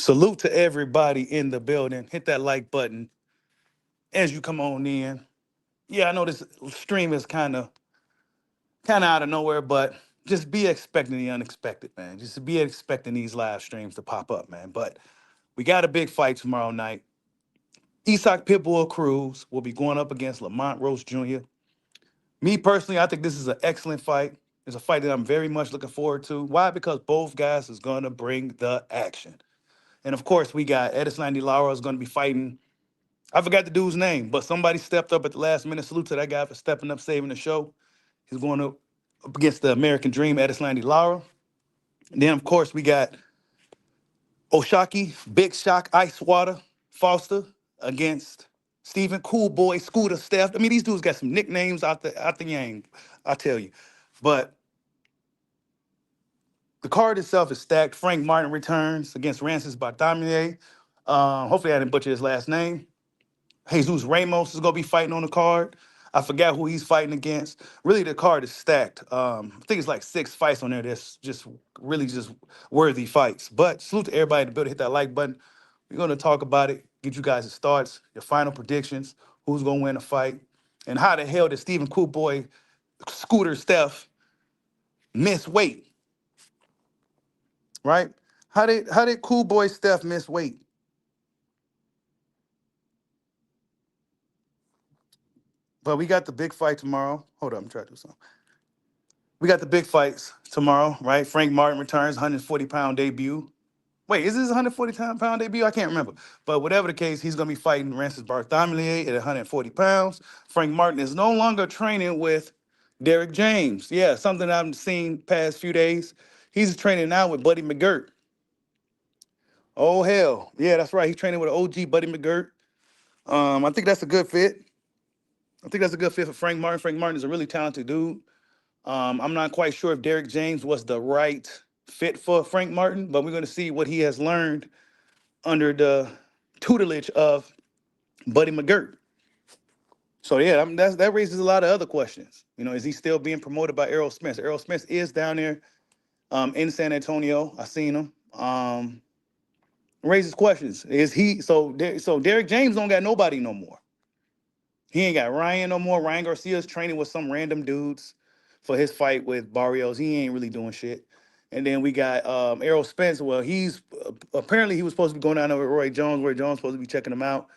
Salute to everybody in the building. Hit that like button as you come on in. Yeah, I know this stream is kind of out of nowhere, but just be expecting the unexpected, man. Just be expecting these live streams to pop up, man. But we got a big fight tomorrow night. Isak Pitbull Cruz will be going up against Lamont Roach Jr. Me personally, I think this is an excellent fight. It's a fight that I'm very much looking forward to. Why? Because both guys is gonna bring the action. And of course, we got Edison Lara is gonna be fighting. I forgot the dude's name, but somebody stepped up at the last minute. Salute to that guy for stepping up, saving the show. He's going up against the American Dream, Edison Lara. And then, of course, we got Oshaki, Big Shock, Ice Water, Foster against Stephen Cool Boy, Scooter, Steph. I mean, these dudes got some nicknames out the yang, I tell you. But the card itself is stacked. Frank Martin returns against Rancis Bartholomew. Hopefully, I didn't butcher his last name. Jesus Ramos is gonna be fighting on the card. I forgot who he's fighting against. Really, the card is stacked. I think it's like 6 fights on there. That's just really just worthy fights. But salute to everybody in the building. Hit that like button. We're gonna talk about it. Get you guys' thoughts, your final predictions, who's gonna win the fight, and how the hell did Stephen Cool Boy, Scooter, Steph miss weight? Right? How did Cool Boy Steph miss weight? But we got the big fight tomorrow. Hold up, I'm trying to do something. We got the big fights tomorrow, right? Frank Martin returns, 140-pound debut. Wait, is this 140-pound debut? I can't remember. But whatever the case, he's going to be fighting Rancis Bartholomew at 140 pounds. Frank Martin is no longer training with Derek James. Yeah, something I've seen past few days. He's training now with Buddy McGirt. Oh, hell. Yeah, that's right. He's training with OG Buddy McGirt. I think that's a good fit. I think that's a good fit for Frank Martin. Frank Martin is a really talented dude. I'm not quite sure if Derek James was the right fit for Frank Martin, but we're going to see what he has learned under the tutelage of Buddy McGirt. So yeah, that raises a lot of other questions. You know, is he still being promoted by Errol Spence? Errol Spence is down there in San Antonio. I seen him. Raises questions. Is he so Derek James don't got nobody no more. He ain't got Ryan no more. Ryan Garcia's training with some random dudes for his fight with Barrios. He ain't really doing shit. And then we got Errol Spence. Well, he's apparently he was supposed to be going down there with Roy Jones. Roy Jones supposed to be checking him out.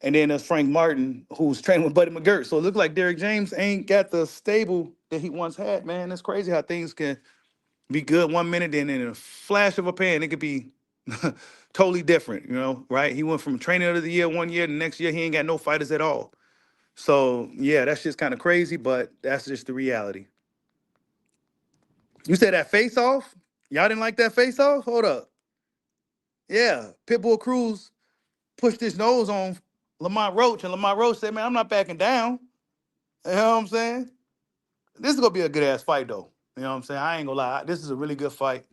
And then there's Frank Martin, who's training with Buddy McGirt. So it looks like Derek James ain't got the stable that he once had, man. It's crazy how things can be good 1 minute, then in a flash of a pan, it could be totally different, right? He went from trainer of the year 1 year, the next year he ain't got no fighters at all. So yeah, that's just kind of crazy, but that's just the reality. You said that face off? Y'all didn't like that face off? Hold up. Yeah, Pitbull Cruz pushed his nose on Lamont Roach, and Lamont Roach said, "Man, I'm not backing down." You know what I'm saying? This is gonna be a good ass fight, though. You know what I'm saying? I ain't gonna lie. This is a really good fight.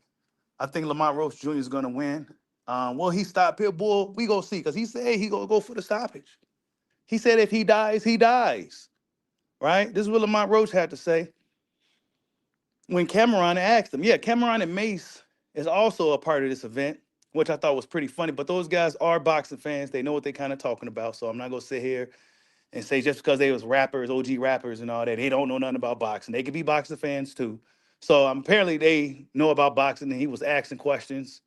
I think Lamont Roach Jr. is gonna win. Will he stop Pitbull? We gonna see, because he said he gonna go for the stoppage. He said if he dies, he dies. Right? This is what Lamont Roach had to say when Cameron asked him. Yeah, Cameron and Mace is also a part of this event, which I thought was pretty funny. But those guys are boxing fans. They know what they're kind of talking about. So I'm not gonna sit here and say just because they was rappers, OG rappers and all that, they don't know nothing about boxing. They could be boxing fans too. So apparently they know about boxing, and he was asking questions,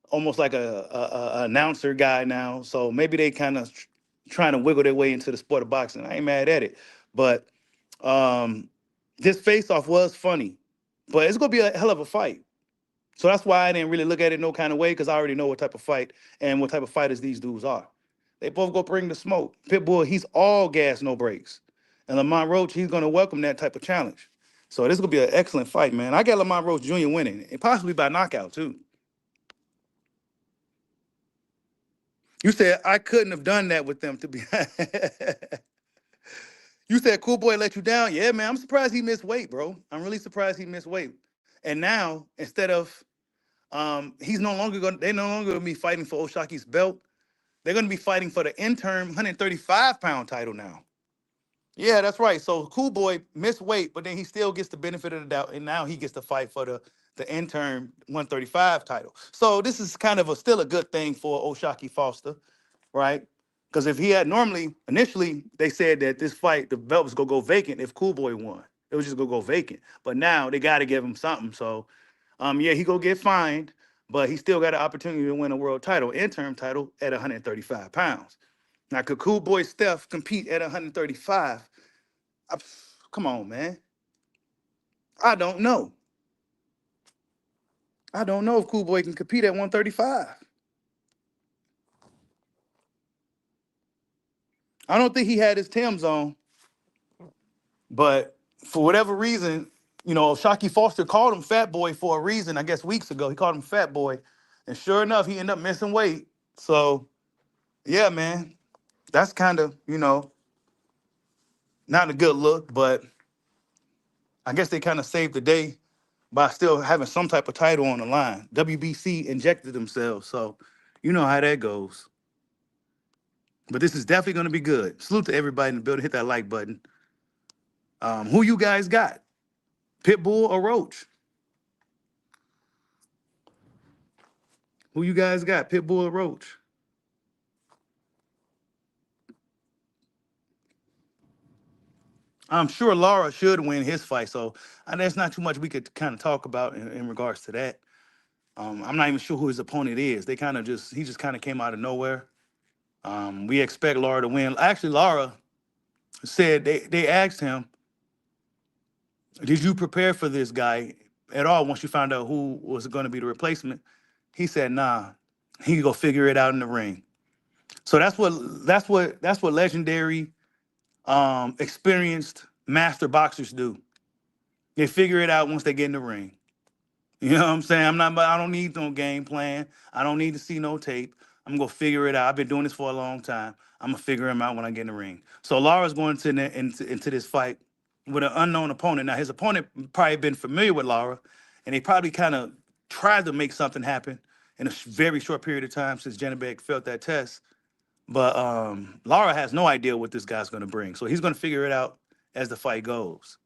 almost like a announcer guy now. So maybe they kind of trying to wiggle their way into the sport of boxing. I ain't mad at it, but this face off was funny, but it's gonna be a hell of a fight. So that's why I didn't really look at it no kind of way, because I already know what type of fight and what type of fighters these dudes are. They both go bring the smoke. Pitbull, he's all gas, no brakes. And Lamont Roach, he's going to welcome that type of challenge. So this is going to be an excellent fight, man. I got Lamont Roach Jr. winning, and possibly by knockout, too. You said I couldn't have done that with them, to be You said Cool Boy let you down. Yeah, man, I'm surprised he missed weight, bro. I'm really surprised he missed weight. And now, instead of they're no longer going to be fighting for Oshaki's belt. They're going to be fighting for the interim 135-pound title now. Yeah, that's right. So Cool Boy missed weight, but then he still gets the benefit of the doubt, and now he gets to fight for the interim 135 title. So this is kind of still a good thing for O'Shaquie Foster, right? Because if he had normally, initially, they said that this fight, the belt was gonna go vacant if Cool Boy won. It was just gonna go vacant. But now they got to give him something. So, yeah, he gonna get fined, but he still got an opportunity to win a world title, interim title at 135 pounds. Now, could Cool Boy Steph compete at 135? I, come on, man. I don't know. I don't know if Cool Boy can compete at 135. I don't think he had his Tim's on, but for whatever reason, Shockey Foster called him Fat Boy for a reason. I guess weeks ago he called him Fat Boy, and sure enough, he ended up missing weight. So yeah, man, that's kind of not a good look, but I guess they kind of saved the day by still having some type of title on the line. WBC injected themselves, so you know how that goes. But this is definitely going to be good. Salute to everybody in the building. Hit that like button. Who you guys got? Pitbull or Roach? Who you guys got? Pitbull or Roach? I'm sure Lara should win his fight, so there's not too much we could kind of talk about in regards to that. I'm not even sure who his opponent is. He just kind of came out of nowhere. We expect Lara to win. Actually, Lara said they asked him, "Did you prepare for this guy at all once you found out who was going to be the replacement?" He said, "Nah, he could go figure it out in the ring." So that's what legendary, experienced master boxers do. They figure it out once they get in the ring. You know what I'm saying? I don't need no game plan. I don't need to see no tape. I'm gonna figure it out. I've been doing this for a long time. I'm gonna figure him out when I get in the ring. So Lara's going into this fight with an unknown opponent. Now his opponent probably been familiar with Lara, and they probably kind of tried to make something happen in a very short period of time since Janabek felt that test. But Lara has no idea what this guy's gonna bring. So he's gonna figure it out as the fight goes.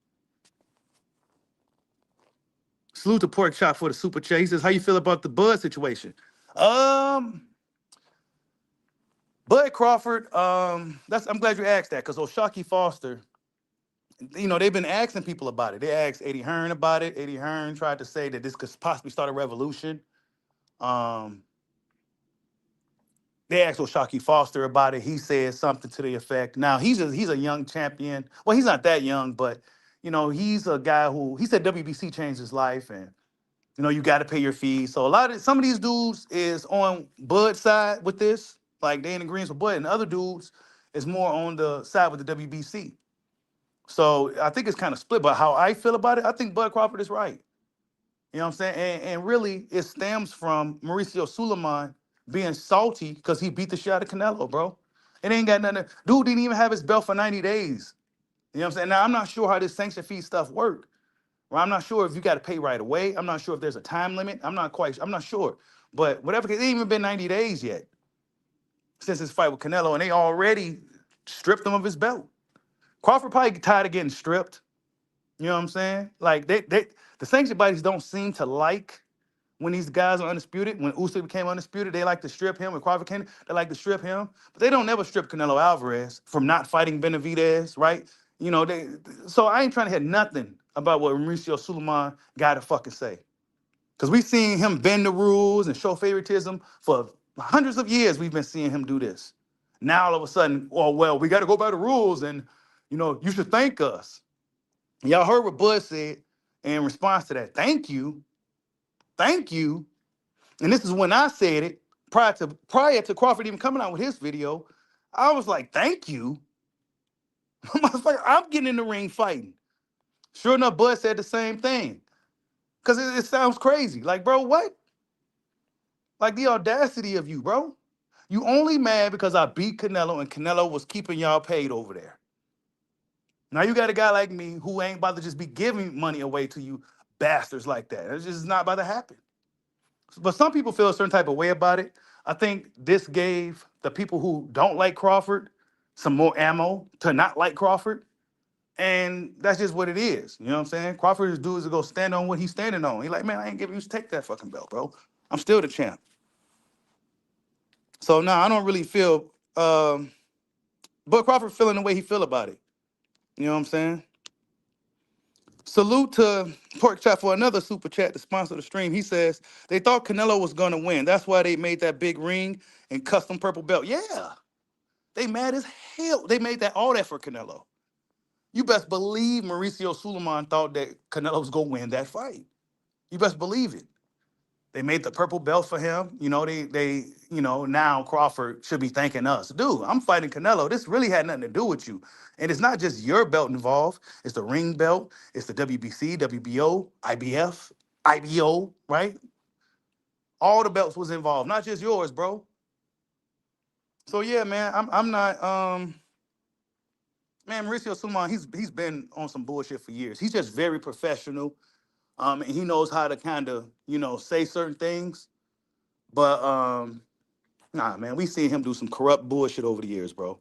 Salute to Pork Chop for the super chat. He says, "How you feel about the Bud situation?" Um, Bud Crawford. I'm glad you asked that because O'Shaquie Foster. They've been asking people about it. They asked Eddie Hearn about it. Eddie Hearn tried to say that this could possibly start a revolution. Um, they asked O'Shaquie Foster about it. He said something to the effect. Now he's a young champion. Well, he's not that young, but he's a guy who he said WBC changed his life and you got to pay your fees. So some of these dudes is on Bud's side with this, like they in agreement with Bud, and other dudes is more on the side with the WBC. So I think it's kind of split. But how I feel about it, I think Bud Crawford is right. You know what I'm saying? And really, it stems from Mauricio Suleiman being salty because he beat the shit out of Canelo, bro. It ain't got nothing. Dude didn't even have his belt for 90 days. You know what I'm saying? Now I'm not sure how this sanction fee stuff work. Well, I'm not sure if you got to pay right away. I'm not sure if there's a time limit. I'm not sure. But whatever, it ain't even been 90 days yet since his fight with Canelo, and they already stripped him of his belt. Crawford probably tired of getting stripped. You know what I'm saying? Like the sanction bodies don't seem to like when these guys are undisputed. When Usyk became undisputed, they like to strip him. When Crawford came, they like to strip him. But they don't never strip Canelo Alvarez from not fighting Benavidez, right? So I ain't trying to hear nothing about what Mauricio Suleiman got to fucking say. Because we've seen him bend the rules and show favoritism for hundreds of years. We've been seeing him do this. Now all of a sudden, oh, well, we got to go by the rules and, you should thank us. Y'all heard what Bud said in response to that. Thank you. Thank you. And this is when I said it prior to Crawford even coming out with his video. I was like, thank you. I'm getting in the ring fighting. Sure enough, Bud said the same thing. Because it sounds crazy. Like, bro, what? Like the audacity of you, bro. You only mad because I beat Canelo and Canelo was keeping y'all paid over there. Now you got a guy like me who ain't about to just be giving money away to you bastards like that. It's just not about to happen. But some people feel a certain type of way about it. I think this gave the people who don't like Crawford some more ammo to not like Crawford. And that's just what it is. You know what I'm saying? Crawford is dudes to go stand on what he's standing on. He like, man, I ain't giving you to take that fucking belt, bro. I'm still the champ. So now I don't really feel but Crawford feeling the way he feel about it. You know what I'm saying? Salute to Pork Chop for another super chat to sponsor the stream. He says they thought Canelo was gonna win. That's why they made that big ring and custom purple belt. Yeah, they mad as hell. They made that all that for Canelo. You best believe Mauricio Suleiman thought that Canelo was gonna win that fight. You best believe it. They made the purple belt for him. Now Crawford should be thanking us. Dude, I'm fighting Canelo. This really had nothing to do with you. And it's not just your belt involved. It's the ring belt. It's the WBC, WBO, IBF, IBO, right? All the belts was involved, not just yours, bro. So yeah, man, I'm not man, Mauricio Suleiman, he's been on some bullshit for years. He's just very professional. And he knows how to kind of, say certain things. But nah, man, we seen him do some corrupt bullshit over the years, bro.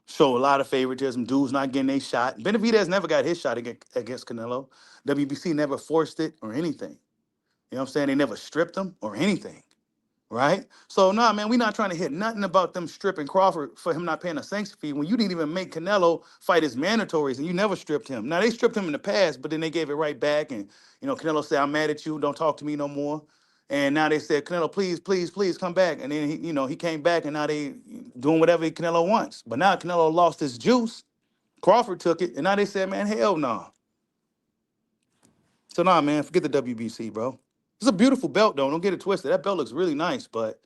Show a lot of favoritism. Dudes not getting a shot. Benavidez never got his shot against Canelo. WBC never forced it or anything. You know what I'm saying? They never stripped him or anything. Right? So nah, man, we not trying to hit nothing about them stripping Crawford for him not paying a sanction fee when you didn't even make Canelo fight his mandatories and you never stripped him. Now they stripped him in the past, but then they gave it right back, and Canelo said, "I'm mad at you. Don't talk to me no more." And now they said, "Canelo, please, please, please come back." And then he came back, and now they doing whatever Canelo wants. But now Canelo lost his juice. Crawford took it, and now they said, "Man, hell no." Nah. So nah, man, forget the WBC, bro. It's a beautiful belt, though. Don't get it twisted. That belt looks really nice, but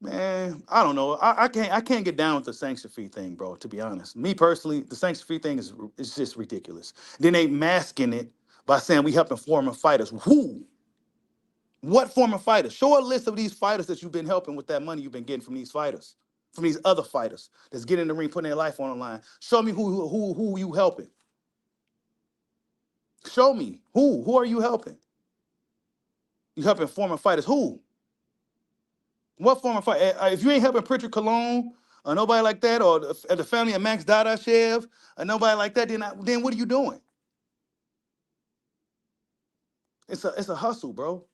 man, I don't know. I can't get down with the sanction fee thing, bro. To be honest, me personally, the sanction fee thing is just ridiculous. Then they masking it by saying we helping former fighters. Who? What former fighters? Show a list of these fighters that you've been helping with that money you've been getting from these fighters, from these other fighters that's getting in the ring, putting their life on the line. Show me who you helping. Show me who are you helping? You helping former fighters? Who? What form of fight? If you ain't helping Pritchard Cologne or nobody like that, or the family of Max Dadashev or nobody like that, then what are you doing? It's a hustle, bro.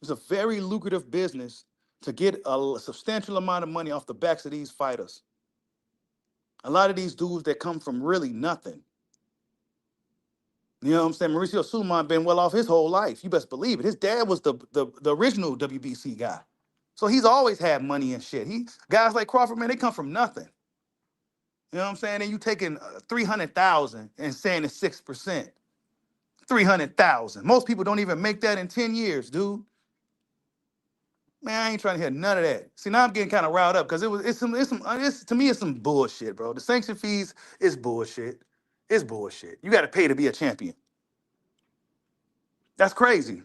It's a very lucrative business to get a substantial amount of money off the backs of these fighters. A lot of these dudes that come from really nothing. You know what I'm saying? Mauricio Suleiman been well off his whole life. You best believe it. His dad was the original WBC guy. So he's always had money and shit. Guys like Crawford, man, they come from nothing. You know what I'm saying? And you taking 300,000 and saying it's 6%. 300,000. Most people don't even make that in 10 years, dude. Man, I ain't trying to hear none of that. See, now I'm getting kind of riled up because to me it's some bullshit, bro. The sanction fees is bullshit. It's bullshit. You got to pay to be a champion. That's crazy.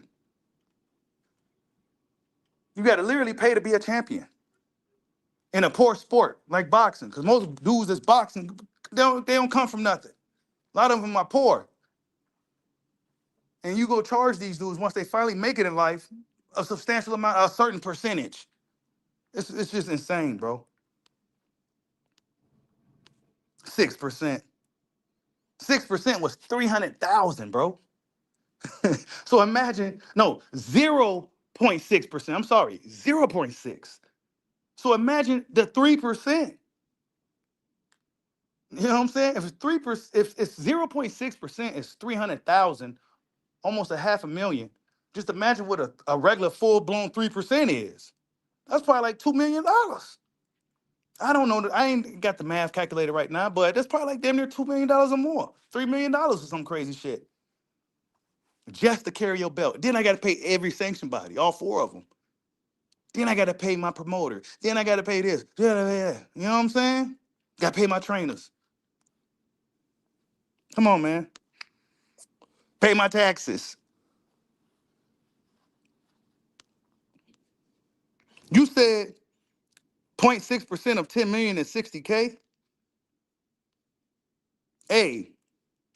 You got to literally pay to be a champion in a poor sport like boxing, because most dudes that's boxing, they don't come from nothing. A lot of them are poor. And you go charge these dudes once they finally make it in life a substantial amount, a certain percentage. It's just insane, bro. 6%. 6% was 300,000, bro. So imagine, no, 0.6%. I'm sorry, 0.6. So imagine the 3%. You know what I'm saying? If it's 3%, if it's 0.6% is 300,000, almost a half a million. Just imagine what a regular full-blown 3% is. That's probably like $2 million. I don't know. I ain't got the math calculator right now, but that's probably like damn near $2 million or more. $3 million or some crazy shit. Just to carry your belt. Then I got to pay every sanction body, all four of them. Then I got to pay my promoter. Then I got to pay this. Yeah. You know what I'm saying? Got to pay my trainers. Come on, man. Pay my taxes. You said 0.6% of 10 million is 60K. Hey,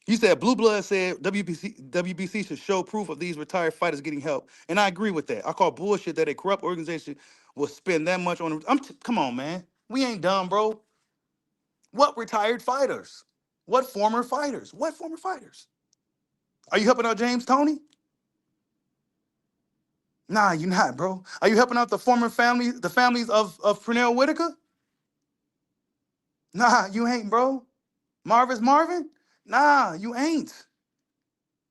you said Blue Blood said WBC should show proof of these retired fighters getting help, and I agree with that. I call bullshit that a corrupt organization will spend that much on. Come on, man. We ain't dumb, bro. What retired fighters? What former fighters? What former fighters? Are you helping out James Toney? Nah, you're not, bro. Are you helping out the former family, the families of Pernell Whitaker? Nah, you ain't, bro. Marvis Marvin? Nah, you ain't.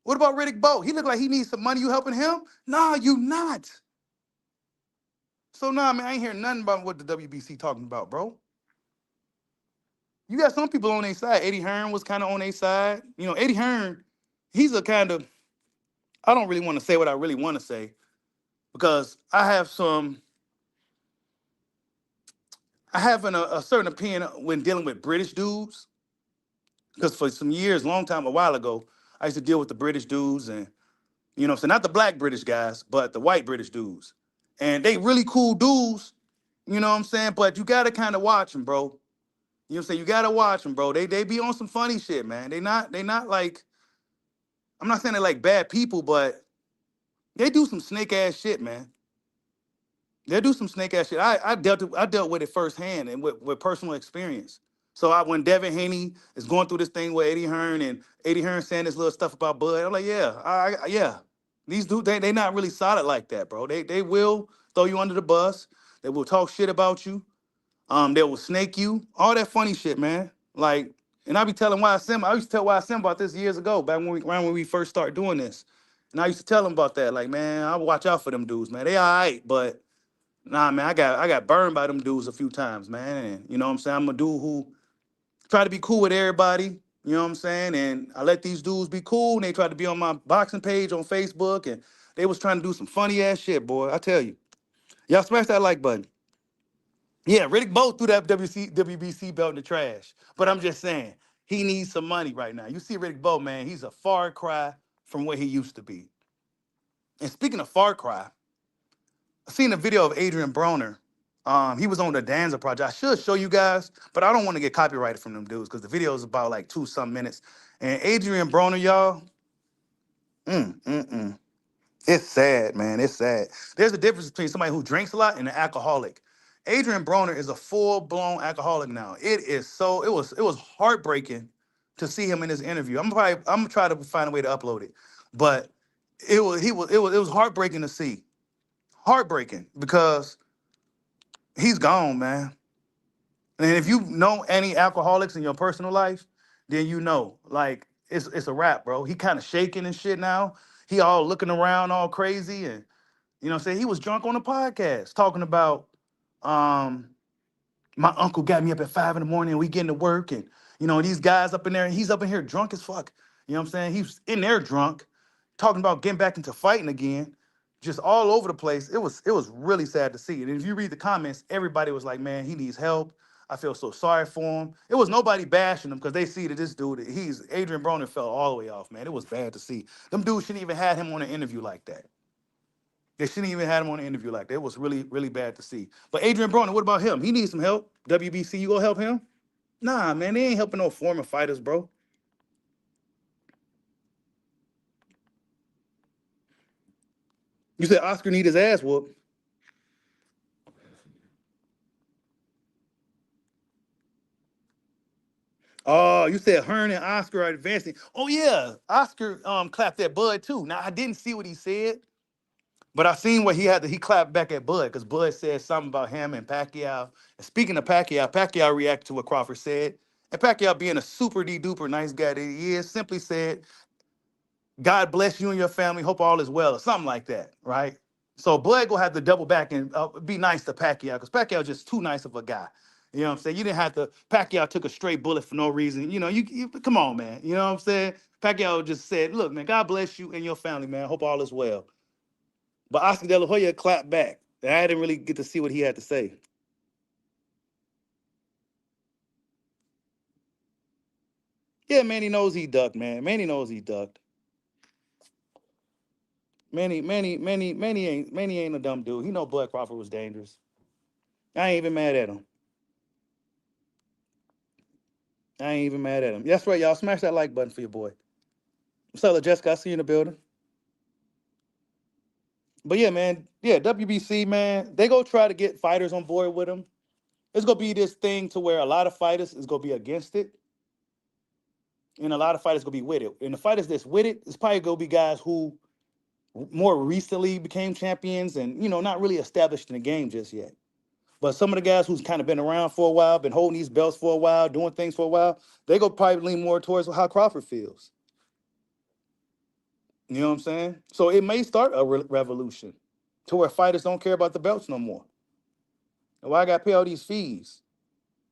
What about Riddick Bowe? He look like he needs some money. You helping him? Nah, you not. So nah, man, I ain't hearing nothing about what the WBC talking about, bro. You got some people on their side. Eddie Hearn was kind of on their side. You know, Eddie Hearn, he's a kind of, I don't really want to say what I really want to say because I have a certain opinion when dealing with British dudes. Because for some years, long time, a while ago, I used to deal with the British dudes and, you know, so not the black British guys, but the white British dudes. And they really cool dudes, you know what I'm saying? But you gotta kind of watch them, bro. You know what I'm saying? You gotta watch them, bro. They be on some funny shit, man. They not like, I'm not saying they're like bad people, but they do some snake ass shit, man. They do some snake ass shit. I dealt with it firsthand and with personal experience. So when Devin Haney is going through this thing with Eddie Hearn and Eddie Hearn saying this little stuff about Bud, I'm like, yeah, yeah. These dudes, they not really solid like that, bro. They will throw you under the bus. They will talk shit about you. They will snake you. All that funny shit, man. Like, and I be telling YSM, I used to tell YSM about this years ago, back when we first started doing this. And I used to tell him about that. Like, man, I watch out for them dudes, man. They all right, but nah, man, I got burned by them dudes a few times, man. And you know what I'm saying? I'm a dude who try to be cool with everybody. You know what I'm saying? And I let these dudes be cool. And they tried to be on my boxing page on Facebook, and they was trying to do some funny ass shit, boy. I tell you, y'all smash that like button. Yeah, Riddick Bowe threw that WBC belt in the trash. But I'm just saying, he needs some money right now. You see Riddick Bowe, man, he's a far cry from what he used to be. And speaking of far cry, I seen a video of Adrian Broner. He was on the Danza project. I should show you guys, but I don't want to get copyrighted from them dudes because the video is about like 2 some minutes. And Adrian Broner, y'all, mm, mm, mm. It's sad, man. It's sad. There's a difference between somebody who drinks a lot and an alcoholic. Adrian Broner is a full-blown alcoholic now. It was heartbreaking to see him in this interview. I'm gonna try to find a way to upload it. But it was heartbreaking to see. Heartbreaking because he's gone, man. And if you know any alcoholics in your personal life, then you know, like it's a wrap, bro. He kind of shaking and shit now. He all looking around all crazy and you know what I'm saying? He was drunk on a podcast talking about um my uncle got me up at 5 in the morning and we getting to work and you know these guys up in there and he's up in here drunk as fuck. You know what I'm saying? He was in there drunk, talking about getting back into fighting again, just all over the place. It was really sad to see. And if you read the comments, everybody was like, man, he needs help. I feel so sorry for him. It was nobody bashing him because they see that this dude, he's Adrian Broner fell all the way off, man. It was bad to see. Them dudes shouldn't even had him on an interview like that. They shouldn't even had him on an interview like that. It was really, really bad to see. But Adrian Broner, what about him? He needs some help. WBC, you gonna help him? Nah, man, they ain't helping no former fighters, bro. You said Oscar need his ass whooped. Oh, you said Hearn and Oscar are advancing. Oh yeah, Oscar clapped at Bud too. Now I didn't see what he said, but I seen what he had. He clapped back at Bud because Bud said something about him and Pacquiao. And speaking of Pacquiao, Pacquiao reacted to what Crawford said, and Pacquiao, being a super de duper nice guy that he is, simply said, God bless you and your family. Hope all is well, or something like that, right? So Bud gonna have to double back and be nice to Pacquiao because Pacquiao just too nice of a guy. You know what I'm saying? You didn't have to. Pacquiao took a straight bullet for no reason. You know, you come on, man. You know what I'm saying? Pacquiao just said, "Look, man, God bless you and your family, man. Hope all is well." But Oscar De La Hoya clapped back. I didn't really get to see what he had to say. Yeah, Manny knows he ducked, man. Manny knows he ducked. Manny ain't a dumb dude. He know Bud Crawford was dangerous. I ain't even mad at him. I ain't even mad at him. That's right, y'all. Smash that like button for your boy. What's up, Jessica? I see you in the building. But yeah, man. Yeah, WBC, man. They go try to get fighters on board with them. It's gonna be this thing to where a lot of fighters is gonna be against it. And a lot of fighters gonna be with it. And the fighters that's with it, it's probably gonna be guys who more recently became champions and not really established in the game just yet. But some of the guys who's kind of been around for a while, been holding these belts for a while, doing things for a while, they go probably lean more towards how Crawford feels. You know what I'm saying? So it may start a revolution to where fighters don't care about the belts no more. And why I got to pay all these fees?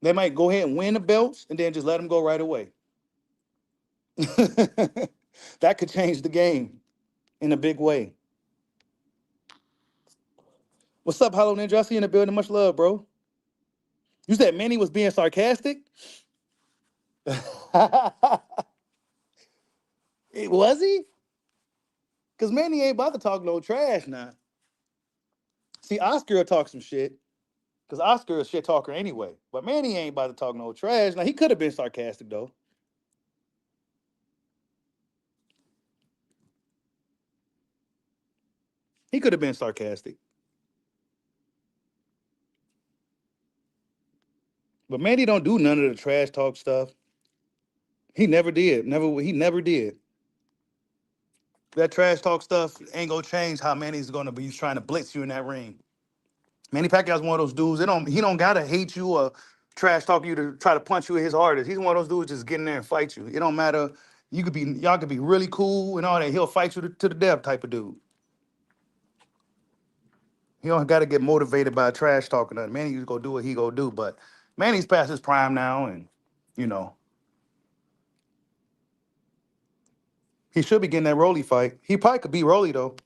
They might go ahead and win the belts and then just let them go right away. That could change the game in a big way. What's up, Hollow Ninja? I see you in the building. Much love, bro. You said Manny was being sarcastic? It was he? Because Manny ain't about to talk no trash now. See, Oscar will talk some shit. Because Oscar is a shit talker anyway. But Manny ain't about to talk no trash. Now, he could have been sarcastic, though. He could have been sarcastic. But Manny don't do none of the trash talk stuff. He never did. He never did. That trash talk stuff ain't gonna change how Manny's gonna be trying to blitz you in that ring. Manny Pacquiao's one of those dudes. He don't gotta hate you or trash talk you to try to punch you at his hardest. He's one of those dudes just getting there and fight you. It don't matter. Y'all could be really cool and all that. He'll fight you to the death type of dude. He don't gotta get motivated by trash talking. Manny just go do what he go do. But Manny's past his prime now, and you know he should be getting that Rolly fight. He probably could beat Rolly though.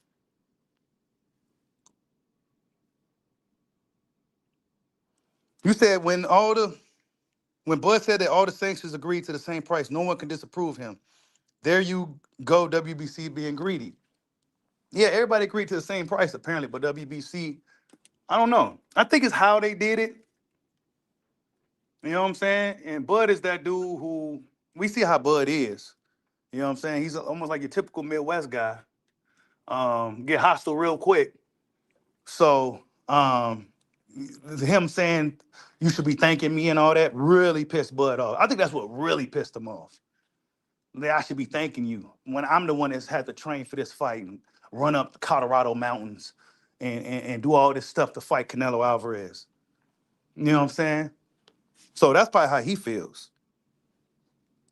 You said when Bud said that all the sanctions agreed to the same price, no one can disapprove him. There you go, WBC being greedy. Yeah, everybody agreed to the same price apparently, but WBC, I don't know. I think it's how they did it. You know what I'm saying? And Bud is that dude who we see how Bud is. You know what I'm saying? He's almost like your typical Midwest guy. Get hostile real quick. So him saying you should be thanking me and all that really pissed Bud off. I think that's what really pissed him off. That I should be thanking you when I'm the one that's had to train for this fight and run up the Colorado mountains and do all this stuff to fight Canelo Alvarez. You know what I'm saying? So that's probably how he feels.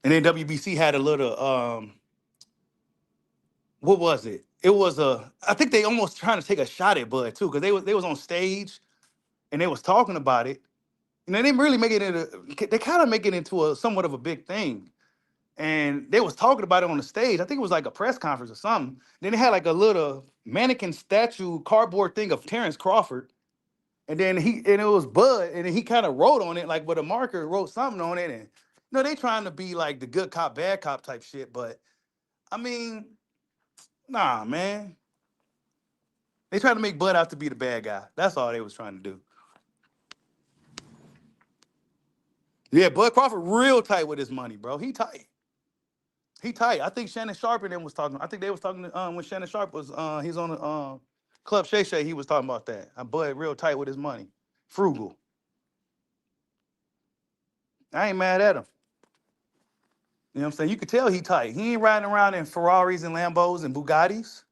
And then WBC had a little what was it? It was I think they almost trying to take a shot at Bud too, because they was on stage and they was talking about it. And they didn't really make it into they kind of make it into a somewhat of a big thing. And they was talking about it on the stage. I think it was like a press conference or something. Then they had like a little mannequin statue cardboard thing of Terrence Crawford. And then it was Bud, and then he kind of wrote on it, like with a marker, wrote something on it. And they trying to be like the good cop, bad cop type shit. But I mean, nah, man. They tried to make Bud out to be the bad guy. That's all they was trying to do. Yeah, Bud Crawford real tight with his money, bro. He tight. He tight. I think Shannon Sharp and them was talking. I think they was talking when Shannon Sharp was he's on the Club Shay Shay. He was talking about that. Bud real tight with his money, frugal. I ain't mad at him. You know what I'm saying? You could tell he tight. He ain't riding around in Ferraris and Lambos and Bugattis.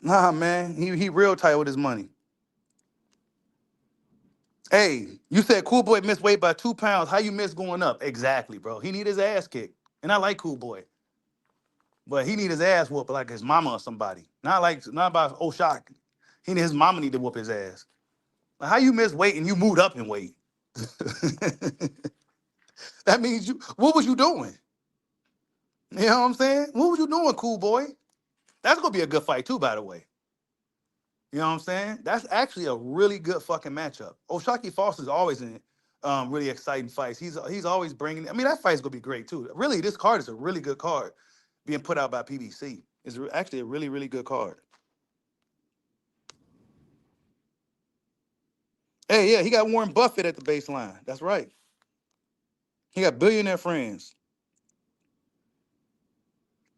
Nah, man. He real tight with his money. Hey, you said Cool Boy missed weight by 2 pounds. How you miss going up? Exactly, bro. He need his ass kicked. And I like Cool Boy. But he need his ass whooped like his mama or somebody. Not by O'Shock. His mama need to whoop his ass. Like, how you miss weight and you moved up in weight? That means what was you doing? You know what I'm saying? What was you doing, Cool Boy? That's gonna be a good fight too, by the way. You know what I'm saying? That's actually a really good fucking matchup. O'Shaquie Foster's always in really exciting fights. He's always bringing. I mean, that fight's gonna be great too. Really, this card is a really good card being put out by PBC. It's actually a really, really good card. Hey, yeah, he got Warren Buffett at the baseline. That's right. He got billionaire friends.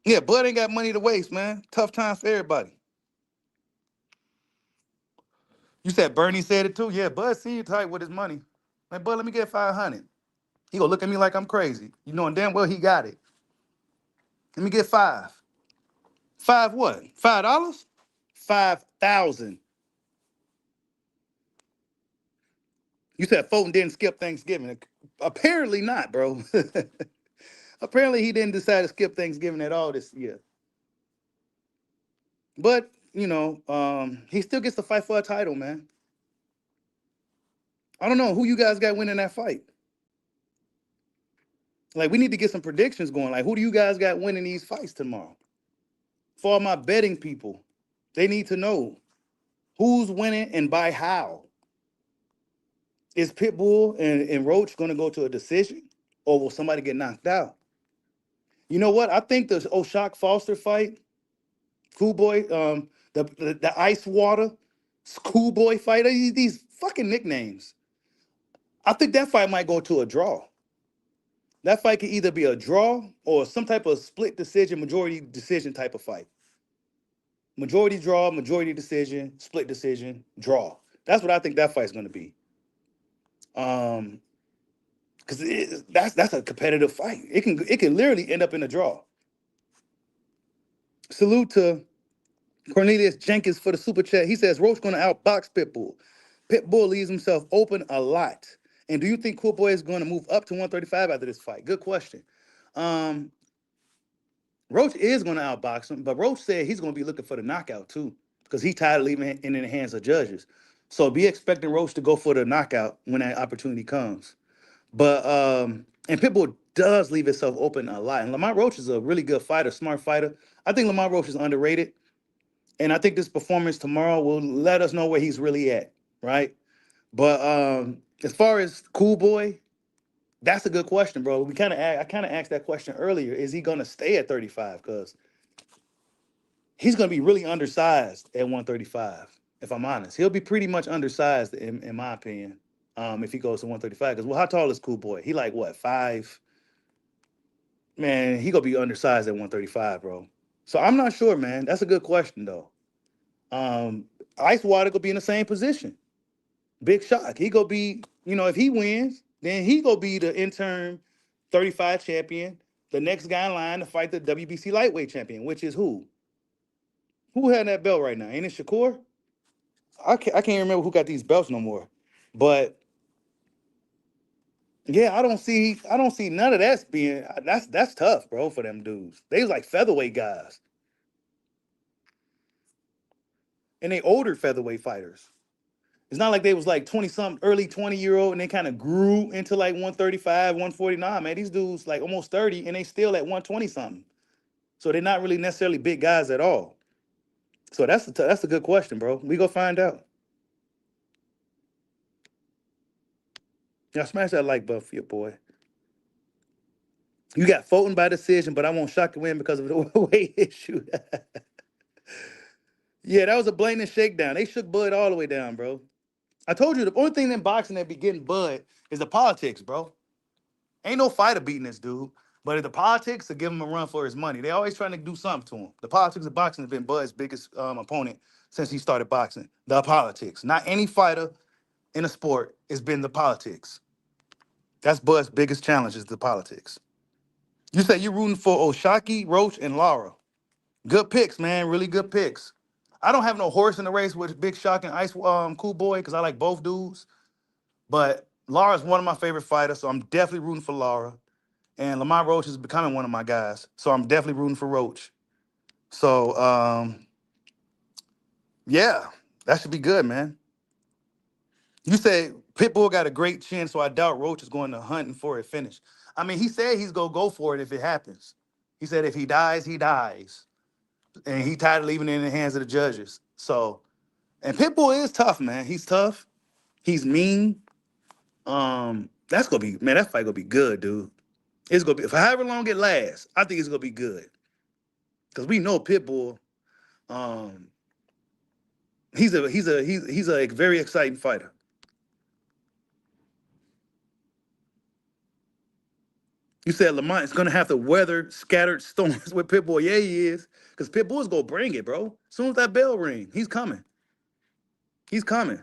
Yeah, Bud ain't got money to waste, man. Tough times for everybody. You said Bernie said it too? Yeah, Bud seemed tight with his money. Like, Bud, let me get 500. He gonna look at me like I'm crazy. You knowing damn well he got it. Let me get five. Five what? $5? 5,000. You said Fulton didn't skip Thanksgiving. Apparently not, bro. Apparently he didn't decide to skip Thanksgiving at all this year. But he still gets to fight for a title, man. I don't know who you guys got winning that fight. Like, we need to get some predictions going. Like, who do you guys got winning these fights tomorrow? For all my betting people, they need to know who's winning and by how. Is Pitbull and Roach going to go to a decision, or will somebody get knocked out? You know what? I think the O'Shack Foster fight, Cool Boy, the Ice Water, Cool Boy fight, these fucking nicknames. I think that fight might go to a draw. That fight could either be a draw or some type of split decision, majority decision type of fight. Majority draw, majority decision, split decision, draw. That's what I think that fight's going to be. Because that's a competitive fight. It can literally end up in a draw. Salute to Cornelius Jenkins for the super chat. He says Roach going to outbox Pitbull. Pitbull leaves himself open a lot. And do you think Cool Boy is going to move up to 135 after this fight? Good question. Um, Roach is going to outbox him, but Roach said he's going to be looking for the knockout too, because he's tired of leaving it in the hands of judges. So be expecting Roach to go for the knockout when that opportunity comes. But and Pitbull does leave itself open a lot. And Lamont Roach is a really good fighter, smart fighter. I think Lamont Roach is underrated. And I think this performance tomorrow will let us know where he's really at, right? But as far as Cool Boy, that's a good question, bro. I kind of asked that question earlier. Is he gonna stay at 35? Because he's gonna be really undersized at 135. If I'm honest, he'll be pretty much undersized in my opinion. If he goes to 135, because how tall is Cool Boy? He like what, 5? Man, he gonna be undersized at 135, bro. So I'm not sure, man. That's a good question though. Um, Ice Water gonna be in the same position. Big shock. He gonna be, if he wins, then he gonna be the interim 35 champion. The next guy in line to fight the WBC lightweight champion, which is who? Who had that belt right now? Ain't it Shakur? I can't remember who got these belts no more. But yeah, I don't see none of that's being that's tough, bro, for them dudes. They was like featherweight guys. And they older featherweight fighters. It's not like they was like 20 something, early 20-year-old, and they kind of grew into like 135, 149. Man, these dudes like almost 30 and they still at 120 something. So they're not really necessarily big guys at all. So that's a good question, bro. We go find out. Now smash that like button for your boy. You got Fulton by decision, but I won't shock the win because of the weight issue. Yeah, that was a blatant shakedown. They shook Bud all the way down, bro. I told you the only thing in boxing that be getting Bud is the politics, bro. Ain't no fighter beating this dude. But the politics to give him a run for his money. They always trying to do something to him. The politics of boxing has been Bud's biggest opponent since he started boxing. The politics. Not any fighter in a sport has been the politics. That's Bud's biggest challenge is the politics. You say you're rooting for Oshaki, Roach, and Lara. Good picks, man. Really good picks. I don't have no horse in the race with Big Shock and Ice Cool Boy because I like both dudes. But Lara's one of my favorite fighters, so I'm definitely rooting for Lara. And Lamont Roach is becoming one of my guys, so I'm definitely rooting for Roach. So yeah, that should be good, man. You said Pitbull got a great chin, so I doubt Roach is going to hunting for a finish. I mean, he said he's gonna go for it if it happens. He said if he dies, he dies, and he tired of leaving it in the hands of the judges. So, and Pitbull is tough, man. He's tough. He's mean. That's gonna be, man. That fight gonna be good, dude. It's gonna be for however long it lasts. I think it's gonna be good because we know Pitbull. Um, he's a very exciting fighter. You said Lamont is gonna have to weather scattered storms with Pitbull. Yeah, he is, because Pitbull's gonna bring it, bro. As soon as that bell ring, he's coming. He's coming.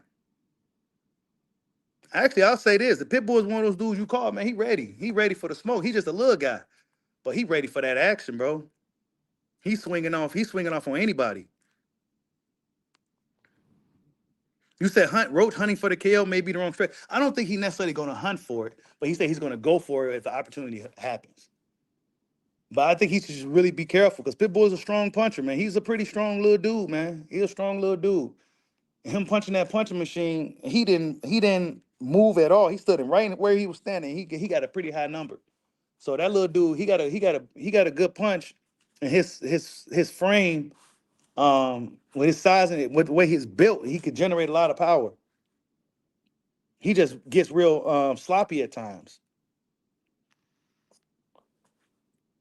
Actually, I'll say this: the Pitbull is one of those dudes you call, man. He ready. He ready for the smoke. He just a little guy, but he ready for that action, bro. He's swinging off. He's swinging off on anybody. You said hunt Roach hunting for the kill may be the wrong trick. I don't think he's necessarily going to hunt for it, but he said he's going to go for it if the opportunity happens. But I think he should just really be careful because Pitbull is a strong puncher, man. He's a pretty strong little dude, man. He's a strong little dude. Him punching that punching machine, he didn't move at all. He stood in right where he was standing. He got a pretty high number. So that little dude, he got a good punch, and his frame, with his size and with the way he's built, he could generate a lot of power. He just gets real sloppy at times.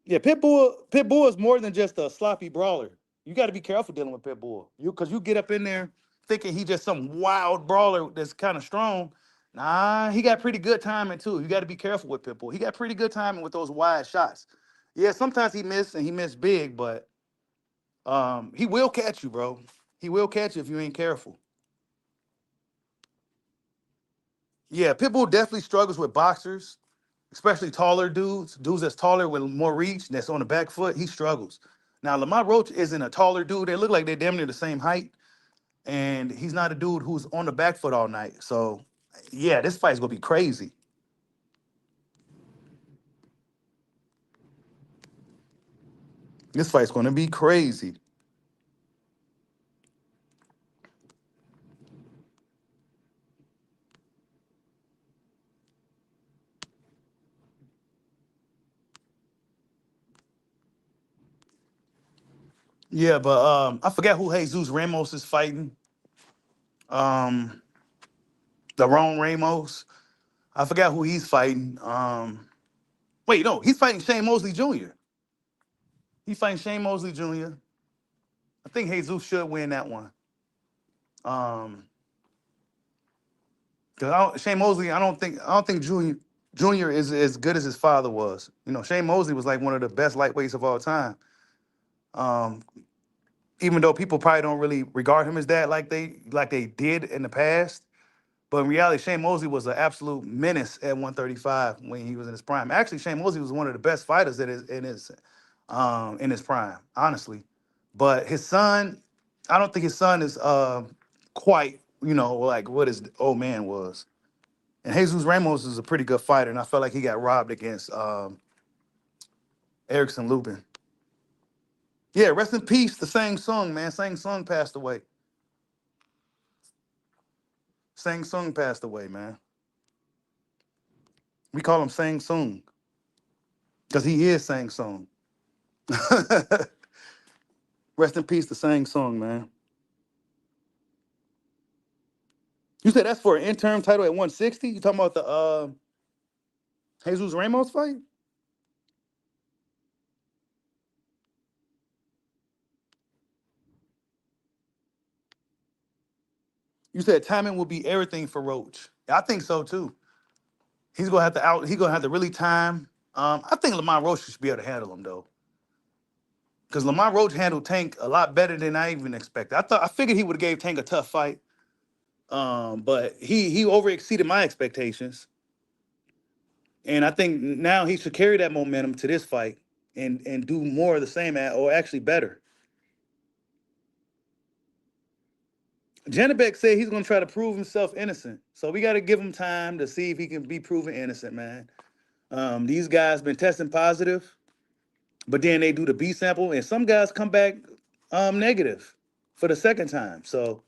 Yeah, Pitbull is more than just a sloppy brawler. You got to be careful dealing with Pitbull. Because you get up in there thinking he just some wild brawler that's kind of strong. Nah, he got pretty good timing too. You got to be careful with Pitbull. He got pretty good timing with those wide shots. Yeah, sometimes he missed and he missed big, but he will catch you, bro. He will catch you if you ain't careful. Yeah, Pitbull definitely struggles with boxers, especially taller dudes that's taller with more reach, that's on the back foot. He struggles. Now, Lamont Roach isn't a taller dude. They look like they're damn near the same height, and he's not a dude who's on the back foot all night. So, yeah, this fight's gonna be crazy. This fight's gonna be crazy. Yeah, but I forget who Jesus Ramos is fighting. Um, the wrong Ramos. I forgot who he's fighting. Wait, no, he's fighting Shane Mosley Jr. He's fighting Shane Mosley Jr. I think Jesus should win that one. Um, because Shane Mosley, I don't think Junior is as good as his father was. Shane Mosley was like one of the best lightweights of all time. Um, Even though people probably don't really regard him as that like they did in the past. But in reality, Shane Mosley was an absolute menace at 135 when he was in his prime. Actually, Shane Mosley was one of the best fighters in his prime, honestly. But his son, I don't think his son is quite, like what his old man was. And Jesus Ramos is a pretty good fighter, and I felt like he got robbed against Erickson Lubin. Yeah, rest in peace to Sang Sung, man. Sang Sung passed away. Sang Sung passed away, man. We call him Sang Sung because he is Sang Sung. Rest in peace to Sang Sung, man. You said that's for an interim title at 160? You talking about the Jesus Ramos fight? You said timing will be everything for Roach. I think so too. He's gonna have to really time. I think Lamont Roach should be able to handle him though. Because Lamont Roach handled Tank a lot better than I even expected. I figured he would have gave Tank a tough fight. But he over exceeded my expectations. And I think now he should carry that momentum to this fight and do more of the same or actually better. Janabek said he's gonna try to prove himself innocent. So we gotta give him time to see if he can be proven innocent, man. These guys been testing positive, but then they do the B sample, and some guys come back negative for the second time. So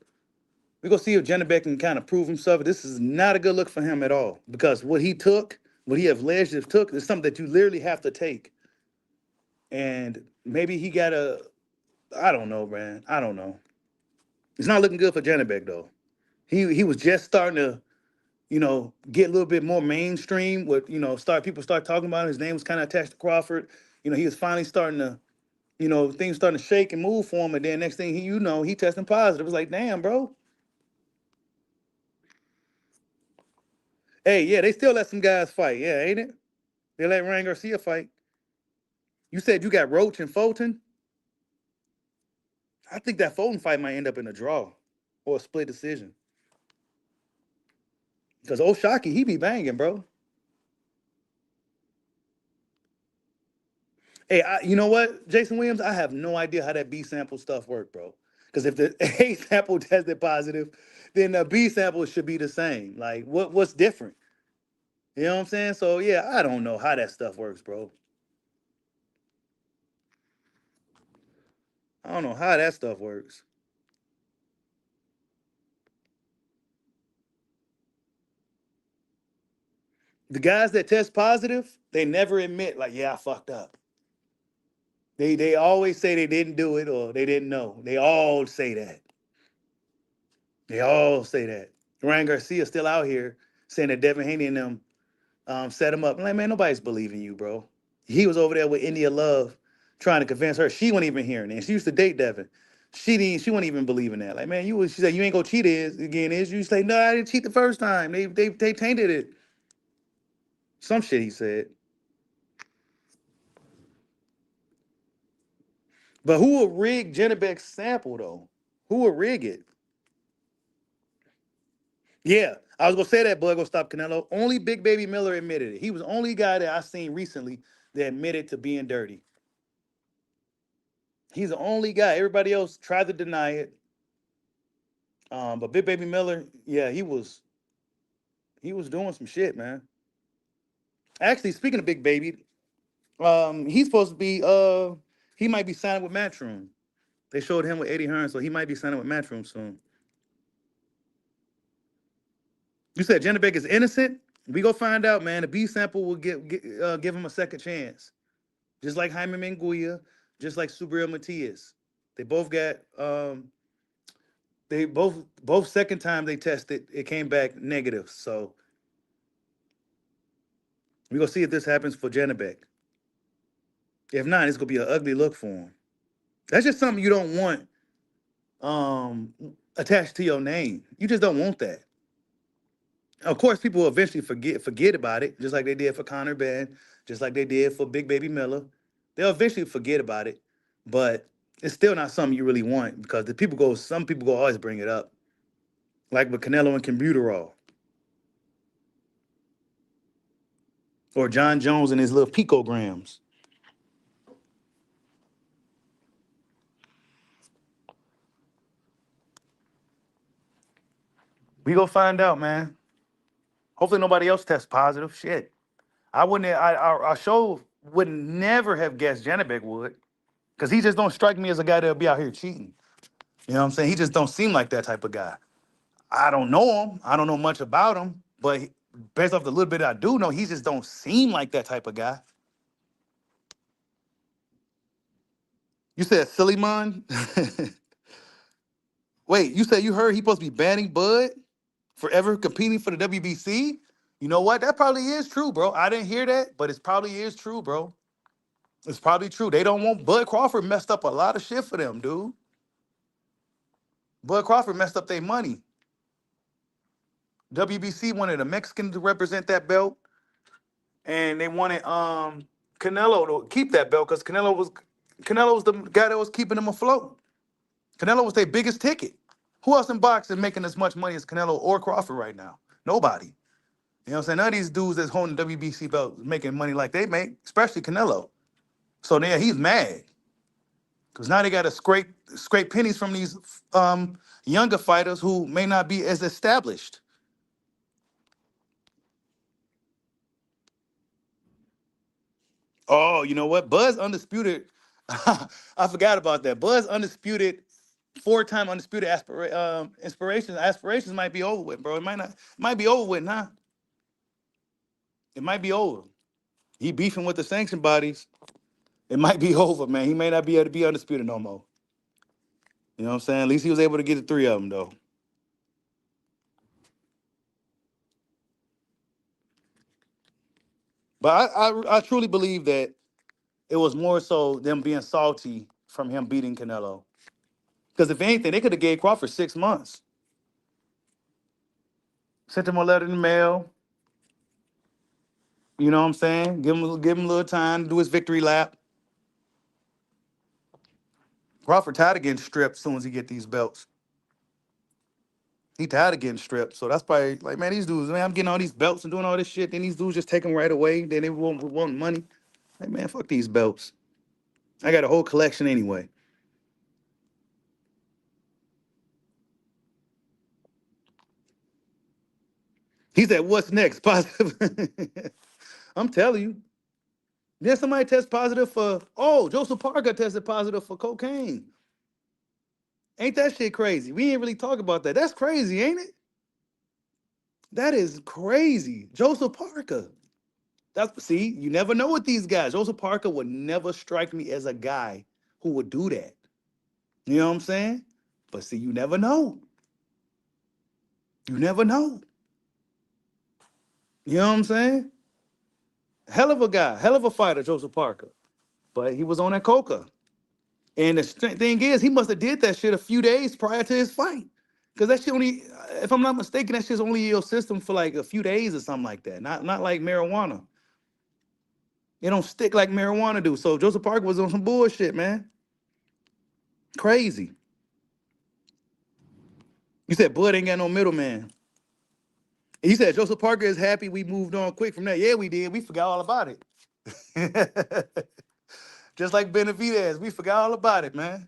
we're gonna see if Janabek can kind of prove himself. This is not a good look for him at all because what he have alleged took, is something that you literally have to take. And maybe he got a, I don't know, man. I don't know. It's not looking good for Janabek though. He was just starting to, get a little bit more mainstream with, people start talking about him. His name was kind of attached to Crawford. He was finally starting to, things starting to shake and move for him. And then next thing he testing positive. It was like, damn, bro. Hey, yeah, they still let some guys fight. Yeah, ain't it? They let Ryan Garcia fight. You said you got Roach and Fulton. I think that Fulton fight might end up in a draw or a split decision. Because Oshaki, he be banging, bro. Hey, you know what, Jason Williams? I have no idea how that B sample stuff worked, bro. Because if the A sample tested positive, then the B sample should be the same. Like, what's different? You know what I'm saying? So yeah, I don't know how that stuff works, bro. I don't know how that stuff works. The guys that test positive, they never admit, like, yeah, I fucked up. They always say they didn't do it or they didn't know. They all say that. They all say that. Ryan Garcia still out here saying that Devin Haney and them set him up. I'm like, man, nobody's believing you, bro. He was over there with India Love trying to convince her. She wasn't even hearing it. She used to date Devin. She wasn't even believing that. Like, man, she said, you ain't gonna cheat again, is you? Say, no, I didn't cheat the first time. They tainted it. Some shit he said. But who will rig Jennebeck's sample though? Who will rig it? Yeah, I was gonna say that, but gonna stop Canelo. Only Big Baby Miller admitted it. He was the only guy that I seen recently that admitted to being dirty. He's the only guy. Everybody else tried to deny it. But Big Baby Miller, yeah, he was doing some shit, man. Actually, speaking of Big Baby, he's supposed to be he might be signing with Matchroom. They showed him with Eddie Hearn, so he might be signing with Matchroom soon. You said Jennebeck is innocent. We go find out, man. The B sample will give him a second chance, just like Jaime Menguia, just like Subriel Matias. They both got they both second time they tested, it came back negative. So we gonna see if this happens for Jennebeck. If not, it's gonna be an ugly look for him. That's just something you don't want um attached to your name. You just don't want that. Of course, people will eventually forget about it, just like they did for Connor Ben, just like they did for Big Baby Miller. They'll eventually forget about it, but it's still not something you really want because some people go always bring it up, like with Canelo and Combuterol, or John Jones and his little picograms. We go find out, man. Hopefully nobody else tests positive. Shit, I wouldn't. Our show would never have guessed Janabek would, because he just don't strike me as a guy that'll be out here cheating. You know what I'm saying? He just don't seem like that type of guy. I don't know him. I don't know much about him, but based off the little bit I do know, he just don't seem like that type of guy. You said Suleiman? Wait, you said you heard he supposed to be banning Bud forever competing for the WBC? You know what? That probably is true, bro. I didn't hear that, but it probably is true, bro. It's probably true. They don't want Bud Crawford messed up a lot of shit for them, dude. Bud Crawford messed up their money. WBC wanted a Mexican to represent that belt, and they wanted Canelo to keep that belt because Canelo was the guy that was keeping them afloat. Canelo was their biggest ticket. Who else in boxing making as much money as Canelo or Crawford right now? Nobody. You know what I'm saying? None of these dudes that's holding the WBC belt making money like they make, especially Canelo. So yeah, he's mad because now they got to scrape pennies from these younger fighters who may not be as established. Oh, you know what? Buzz undisputed. I forgot about that. Buzz undisputed, four-time undisputed aspirations might be over with, bro. It might not. It might be over with now. It might be over. He beefing with the sanction bodies. It might be over, man. He may not be able to be undisputed no more. You know what I'm saying? At least he was able to get the three of them though. But I truly believe that it was more so them being salty from him beating Canelo. Because if anything, they could have gave Crawford 6 months. Sent him a letter in the mail. You know what I'm saying? Give him a little time to do his victory lap. Crawford tired of getting stripped as soon as he get these belts. He tired of getting stripped. So that's probably like, man, these dudes, man, I'm getting all these belts and doing all this shit. Then these dudes just take them right away. Then they want money. Like, man, fuck these belts. I got a whole collection anyway. He said, what's next? Positive. I'm telling you. Then somebody test positive for, oh, Joseph Parker tested positive for cocaine. Ain't that shit crazy? We ain't really talk about that. That's crazy, ain't it? That is crazy. Joseph Parker. That's see, you never know with these guys. Joseph Parker would never strike me as a guy who would do that. You know what I'm saying? But see, you never know. You never know. You know what I'm saying? Hell of a guy, hell of a fighter, Joseph Parker. But he was on that coca. And the thing is, he must have did that shit a few days prior to his fight. Because that shit only, if I'm not mistaken, that shit's only in your system for like a few days or something like that. Not like marijuana. It don't stick like marijuana do. So Joseph Parker was on some bullshit, man. Crazy. You said Bud ain't got no middleman. He said Joseph Parker is happy we moved on quick from that. Yeah, we did. We forgot all about it. Just like Benavidez, we forgot all about it, man.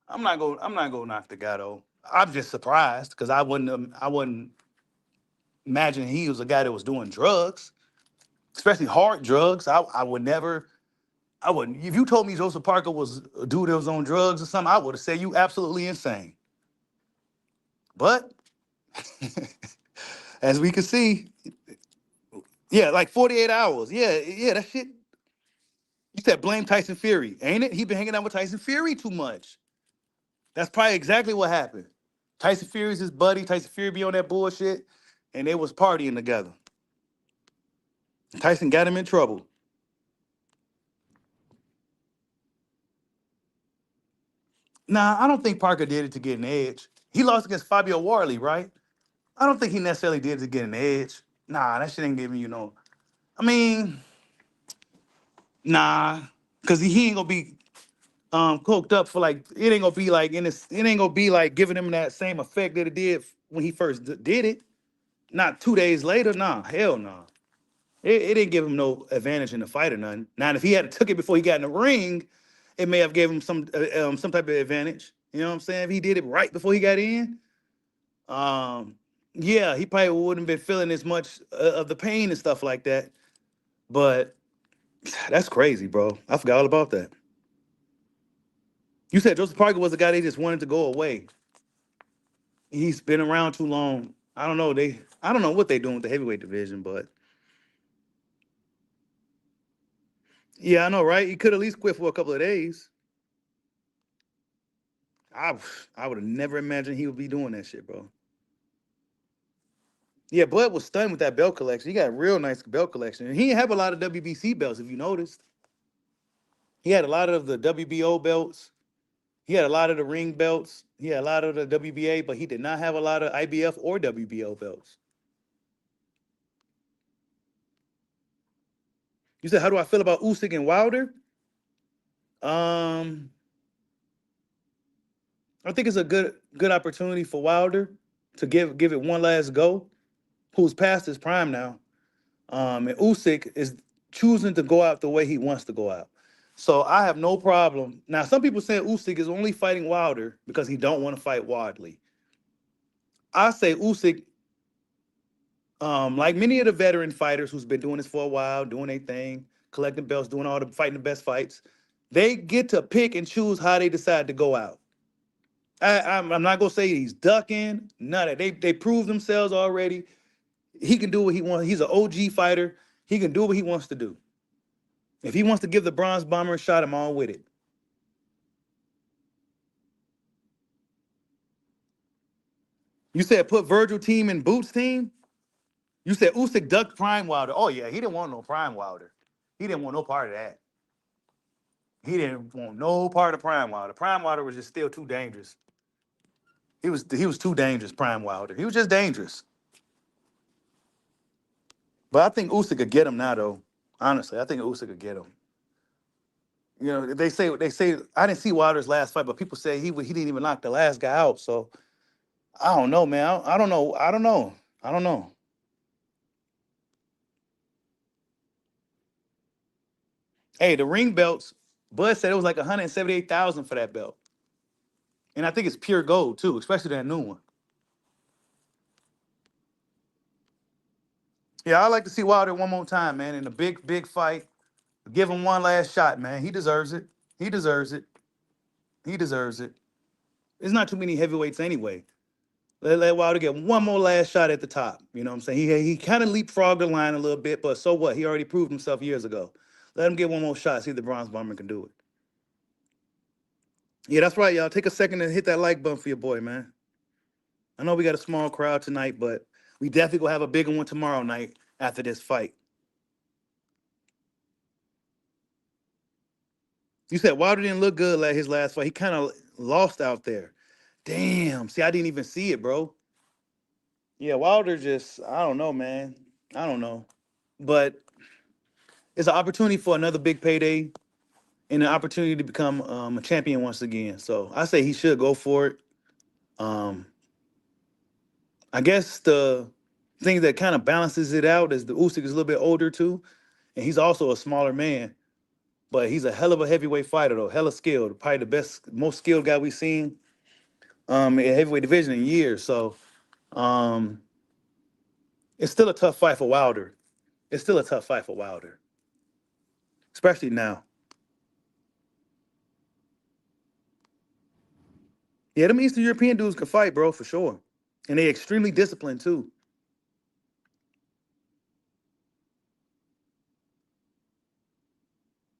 I'm not gonna knock the guy though. I'm just surprised because I wouldn't imagine he was a guy that was doing drugs, especially hard drugs. I would never. I wouldn't. If you told me Joseph Parker was a dude that was on drugs or something, I would have said you absolutely insane. But as we can see, yeah, like 48 hours. Yeah, yeah, that shit. You said blame Tyson Fury, ain't it? He been hanging out with Tyson Fury too much. That's probably exactly what happened. Tyson Fury's his buddy. Tyson Fury be on that bullshit, and they was partying together. Tyson got him in trouble. Nah, I don't think Parker did it to get an edge. He lost against Fabio Warley, right? I don't think he necessarily did it to get an edge. Nah, that shit ain't giving you no. I mean, nah, because he ain't gonna be coked up for like it ain't gonna be like in this. It ain't gonna be like giving him that same effect that it did when he first did it. Not 2 days later. Nah, hell no. Nah. It didn't give him no advantage in the fight or nothing. Now, if he had took it before he got in the ring, it may have gave him some type of advantage. You know what I'm saying? If he did it right before he got in, um, yeah, he probably wouldn't have been feeling as much of the pain and stuff like that. But that's crazy, bro. I forgot all about that. You said Joseph Parker was a guy they just wanted to go away. He's been around too long. I don't know. I don't know what they're doing with the heavyweight division, but yeah, I know, right? He could at least quit for a couple of days. I I would have never imagined he would be doing that shit, bro. Yeah, Bud was stunned with that belt collection. He got a real nice belt collection. And he didn't have a lot of WBC belts, if you noticed. He had a lot of the WBO belts. He had a lot of the ring belts. He had a lot of the WBA, but he did not have a lot of IBF or WBO belts. You said, how do I feel about Usyk and Wilder? Um, I think it's a good opportunity for Wilder to give it one last go. Who's past his prime now. And Usyk is choosing to go out the way he wants to go out. So I have no problem. Now, some people say Usyk is only fighting Wilder because he don't want to fight Wadley. I say Usyk, like many of the veteran fighters who's been doing this for a while, doing their thing, collecting belts, doing all the fighting the best fights, they get to pick and choose how they decide to go out. I'm not gonna say he's ducking, none of that. They proved themselves already. He can do what he wants. He's an OG fighter. He can do what he wants to do. If he wants to give the Bronze Bomber a shot, I'm all with it. You said put Virgil team in Boots team. You said Usyk ducked Prime Wilder. Oh yeah, he didn't want no Prime Wilder. He didn't want no part of that. He didn't want no part of Prime Wilder. Prime Wilder was just still too dangerous. He was too dangerous, Prime Wilder. He was just dangerous. But I think Usyk could get him now, though. Honestly, I think Usyk could get him. You know, they say I didn't see Wilder's last fight, but people say he didn't even knock the last guy out. So I don't know, man. I don't know. I don't know. I don't know. Hey, the ring belts. Bud said it was like 178,000 for that belt, and I think it's pure gold too, especially that new one. Yeah, I'd like to see Wilder one more time, man, in a big fight. Give him one last shot, man. He deserves it. He deserves it. He deserves it. There's not too many heavyweights anyway. Let Wilder get one more last shot at the top. You know what I'm saying? He kind of leapfrogged the line a little bit, but so what? He already proved himself years ago. Let him get one more shot. See if the Bronze Bomber can do it. Yeah, that's right, y'all. Take a second and hit that like button for your boy, man. I know we got a small crowd tonight, but we definitely gonna have a bigger one tomorrow night after this fight. You said Wilder didn't look good like his last fight. He kind of lost out there. Damn. See, I didn't even see it, bro. Yeah, Wilder just, I don't know, man. I don't know. But it's an opportunity for another big payday and an opportunity to become a champion once again. So I say he should go for it. Um, I guess the thing that kind of balances it out is the Usyk is a little bit older too, and he's also a smaller man. But he's a hell of a heavyweight fighter though, hella skilled. Probably the best, most skilled guy we've seen in heavyweight division in years. So um, it's still a tough fight for Wilder. It's still a tough fight for Wilder, especially now. Yeah, them Eastern European dudes can fight, bro, for sure. And they extremely disciplined too.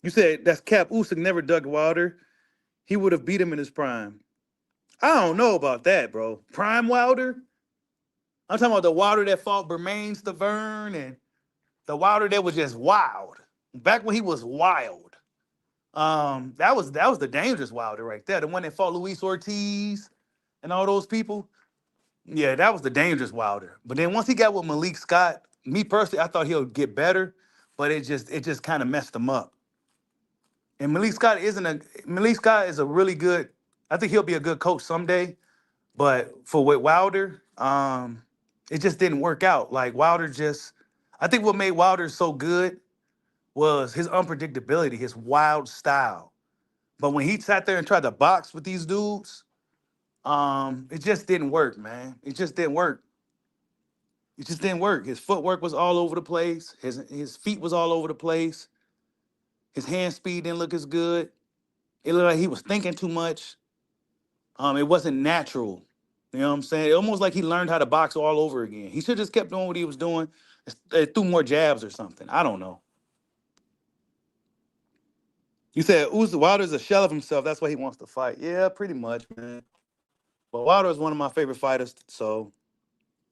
You said that's Cap Usyk never dug Wilder. He would have beat him in his prime. I don't know about that, bro. Prime Wilder? I'm talking about the Wilder that fought Bermain Stavern and the Wilder that was just wild. Back when he was wild. That was the dangerous Wilder right there. The one that fought Luis Ortiz and all those people. Yeah, that was the dangerous Wilder. But then once he got with Malik Scott, me personally, I thought he'll get better, but it just kind of messed him up. And Malik Scott is a really good. I think he'll be a good coach someday. But for with Wilder, it just didn't work out. Like Wilder just, I think what made Wilder so good was his unpredictability, his wild style. But when he sat there and tried to box with these dudes, it just didn't work, man. It just didn't work. It just didn't work. His footwork was all over the place. His feet was all over the place. His hand speed didn't look as good. It looked like he was thinking too much. It wasn't natural. You know what I'm saying? Almost like he learned how to box all over again. He should just kept doing what he was doing, threw more jabs or something. I don't know. You said Wilder's a shell of himself. That's why he wants to fight. Yeah, pretty much, man. But Wilder is one of my favorite fighters, so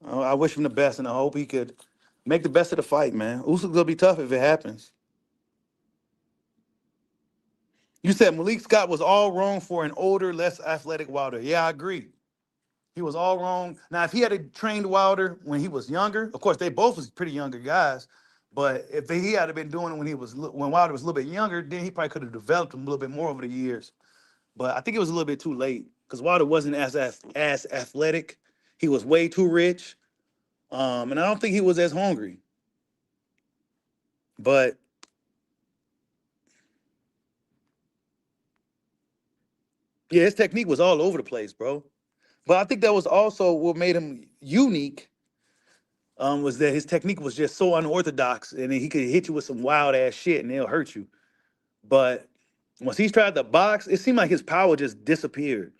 I wish him the best, and I hope he could make the best of the fight, man. Usyk's gonna be tough if it happens. You said Malik Scott was all wrong for an older, less athletic Wilder. Yeah, I agree. He was all wrong. Now, if he had trained Wilder when he was younger, of course they both was pretty younger guys. But if he had been doing it when Wilder was a little bit younger, then he probably could have developed him a little bit more over the years. But I think it was a little bit too late because Wilder wasn't as athletic. He was way too rich, and I don't think he was as hungry. But yeah, his technique was all over the place, bro. But I think that was also what made him unique. Was that his technique was just so unorthodox, and he could hit you with some wild ass shit, and it'll hurt you. But once he tried to box, it seemed like his power just disappeared.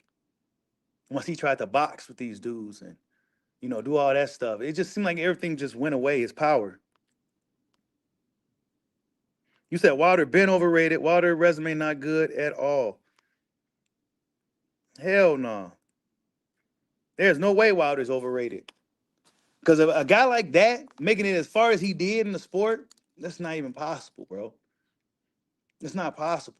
Once he tried to box with these dudes and do all that stuff, it just seemed like everything just went away. His power. You said Wilder been overrated. Wilder resume not good at all. Hell no. There's no way Wilder's overrated. Because a guy like that making it as far as he did in the sport, that's not even possible, bro. It's not possible.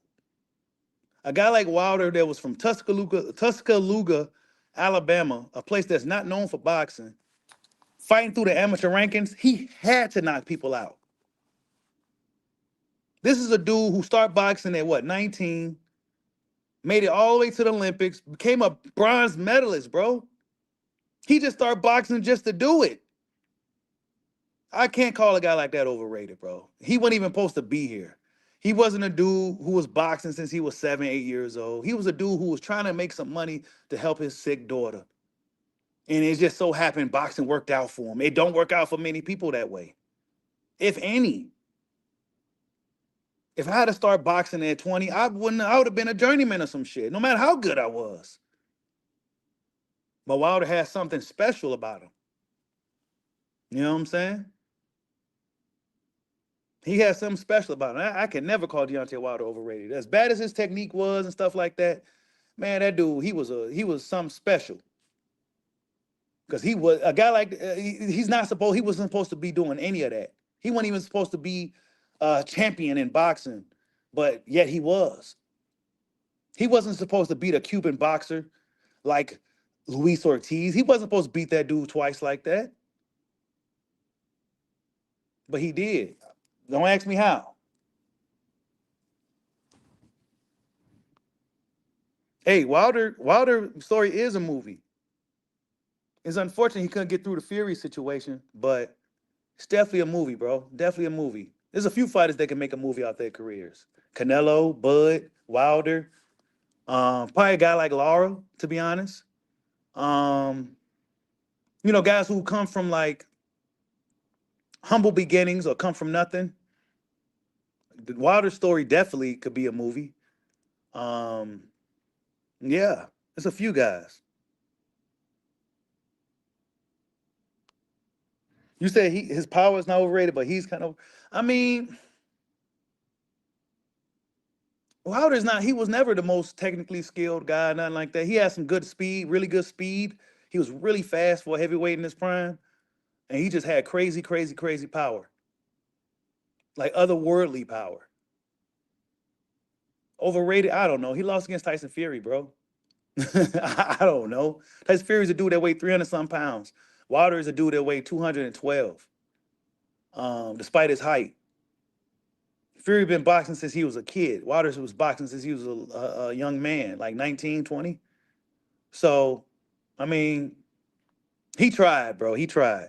A guy like Wilder that was from Tuscaloosa, Alabama, a place that's not known for boxing, fighting through the amateur rankings, he had to knock people out. This is a dude who started boxing at what, 19, made it all the way to the Olympics, became a bronze medalist, bro. He just started boxing just to do it. I can't call a guy like that overrated, bro. He wasn't even supposed to be here. He wasn't a dude who was boxing since he was 7, 8 years old. He was a dude who was trying to make some money to help his sick daughter. And it just so happened boxing worked out for him. It don't work out for many people that way, if any. If I had to start boxing at 20, I wouldn't. I would have been a journeyman or some shit, no matter how good I was. But Wilder has something special about him. You know what I'm saying? He has something special about him. I can never call Deontay Wilder overrated. As bad as his technique was and stuff like that, man, that dude, he was something special. Because he was a guy like he wasn't supposed to be doing any of that. He wasn't even supposed to be a champion in boxing, but yet he was. He wasn't supposed to beat a Cuban boxer like Luis Ortiz. He wasn't supposed to beat that dude twice like that, but he did. Don't ask me how. Hey, Wilder story is a movie. It's unfortunate he couldn't get through the Fury situation, but it's definitely a movie, bro. Definitely a movie. There's a few fighters that can make a movie out their careers. Canelo, Bud, Wilder, probably a guy like Lara, to be honest. Um, guys who come from like humble beginnings or come from nothing. The Wilder story definitely could be a movie. Um, yeah, there's a few guys. You said his power is not overrated, but he's kind of. I mean, Wilder's not. He was never the most technically skilled guy, nothing like that. He had some good speed, really good speed. He was really fast for a heavyweight in his prime, and he just had crazy, crazy, crazy power, like otherworldly power. Overrated? I don't know. He lost against Tyson Fury, bro. I don't know. Tyson Fury's a dude that weighed 300 some pounds. Wilder is a dude that weighed 212, despite his height. Fury been boxing since he was a kid. Waters was boxing since he was a young man, like 19, 20. So, I mean, he tried, bro. He tried.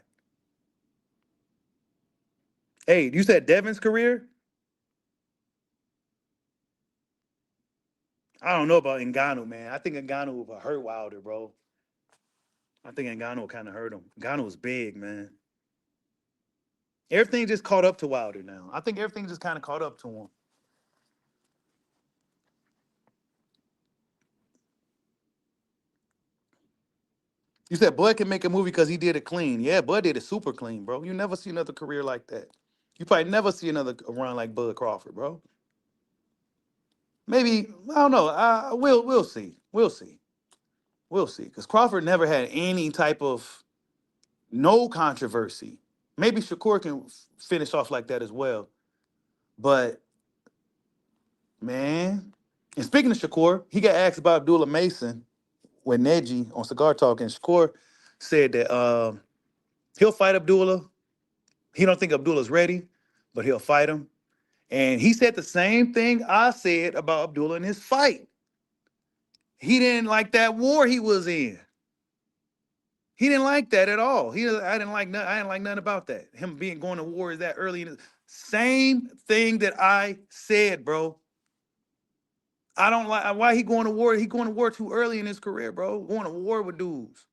Hey, you said Devin's career? I don't know about Ngannou, man. I think Ngannou would hurt Wilder, bro. I think Ngannou kind of hurt him. Ngannou was big, man. Everything just caught up to Wilder now. I think everything just kind of caught up to him. You said Bud can make a movie because he did it clean. Yeah, Bud did it super clean, bro. You never see another career like that. You probably never see another run like Bud Crawford, bro. Maybe I don't know. We'll see. We'll see. We'll see. Because Crawford never had any type of no controversy. Maybe Shakur can finish off like that as well. But man, and speaking of Shakur, he got asked about Abdullah Mason with Neji on Cigar Talk, and Shakur said that he'll fight Abdullah. He don't think Abdullah's ready, but he'll fight him. And he said the same thing I said about Abdullah in his fight. He didn't like that war he was in. He didn't like that at all. I didn't like nothing. I didn't like nothing about that. Him being going to war is that early in the same thing that I said, bro. I don't like why he going to war. He going to war too early in his career, bro. Going to war with dudes.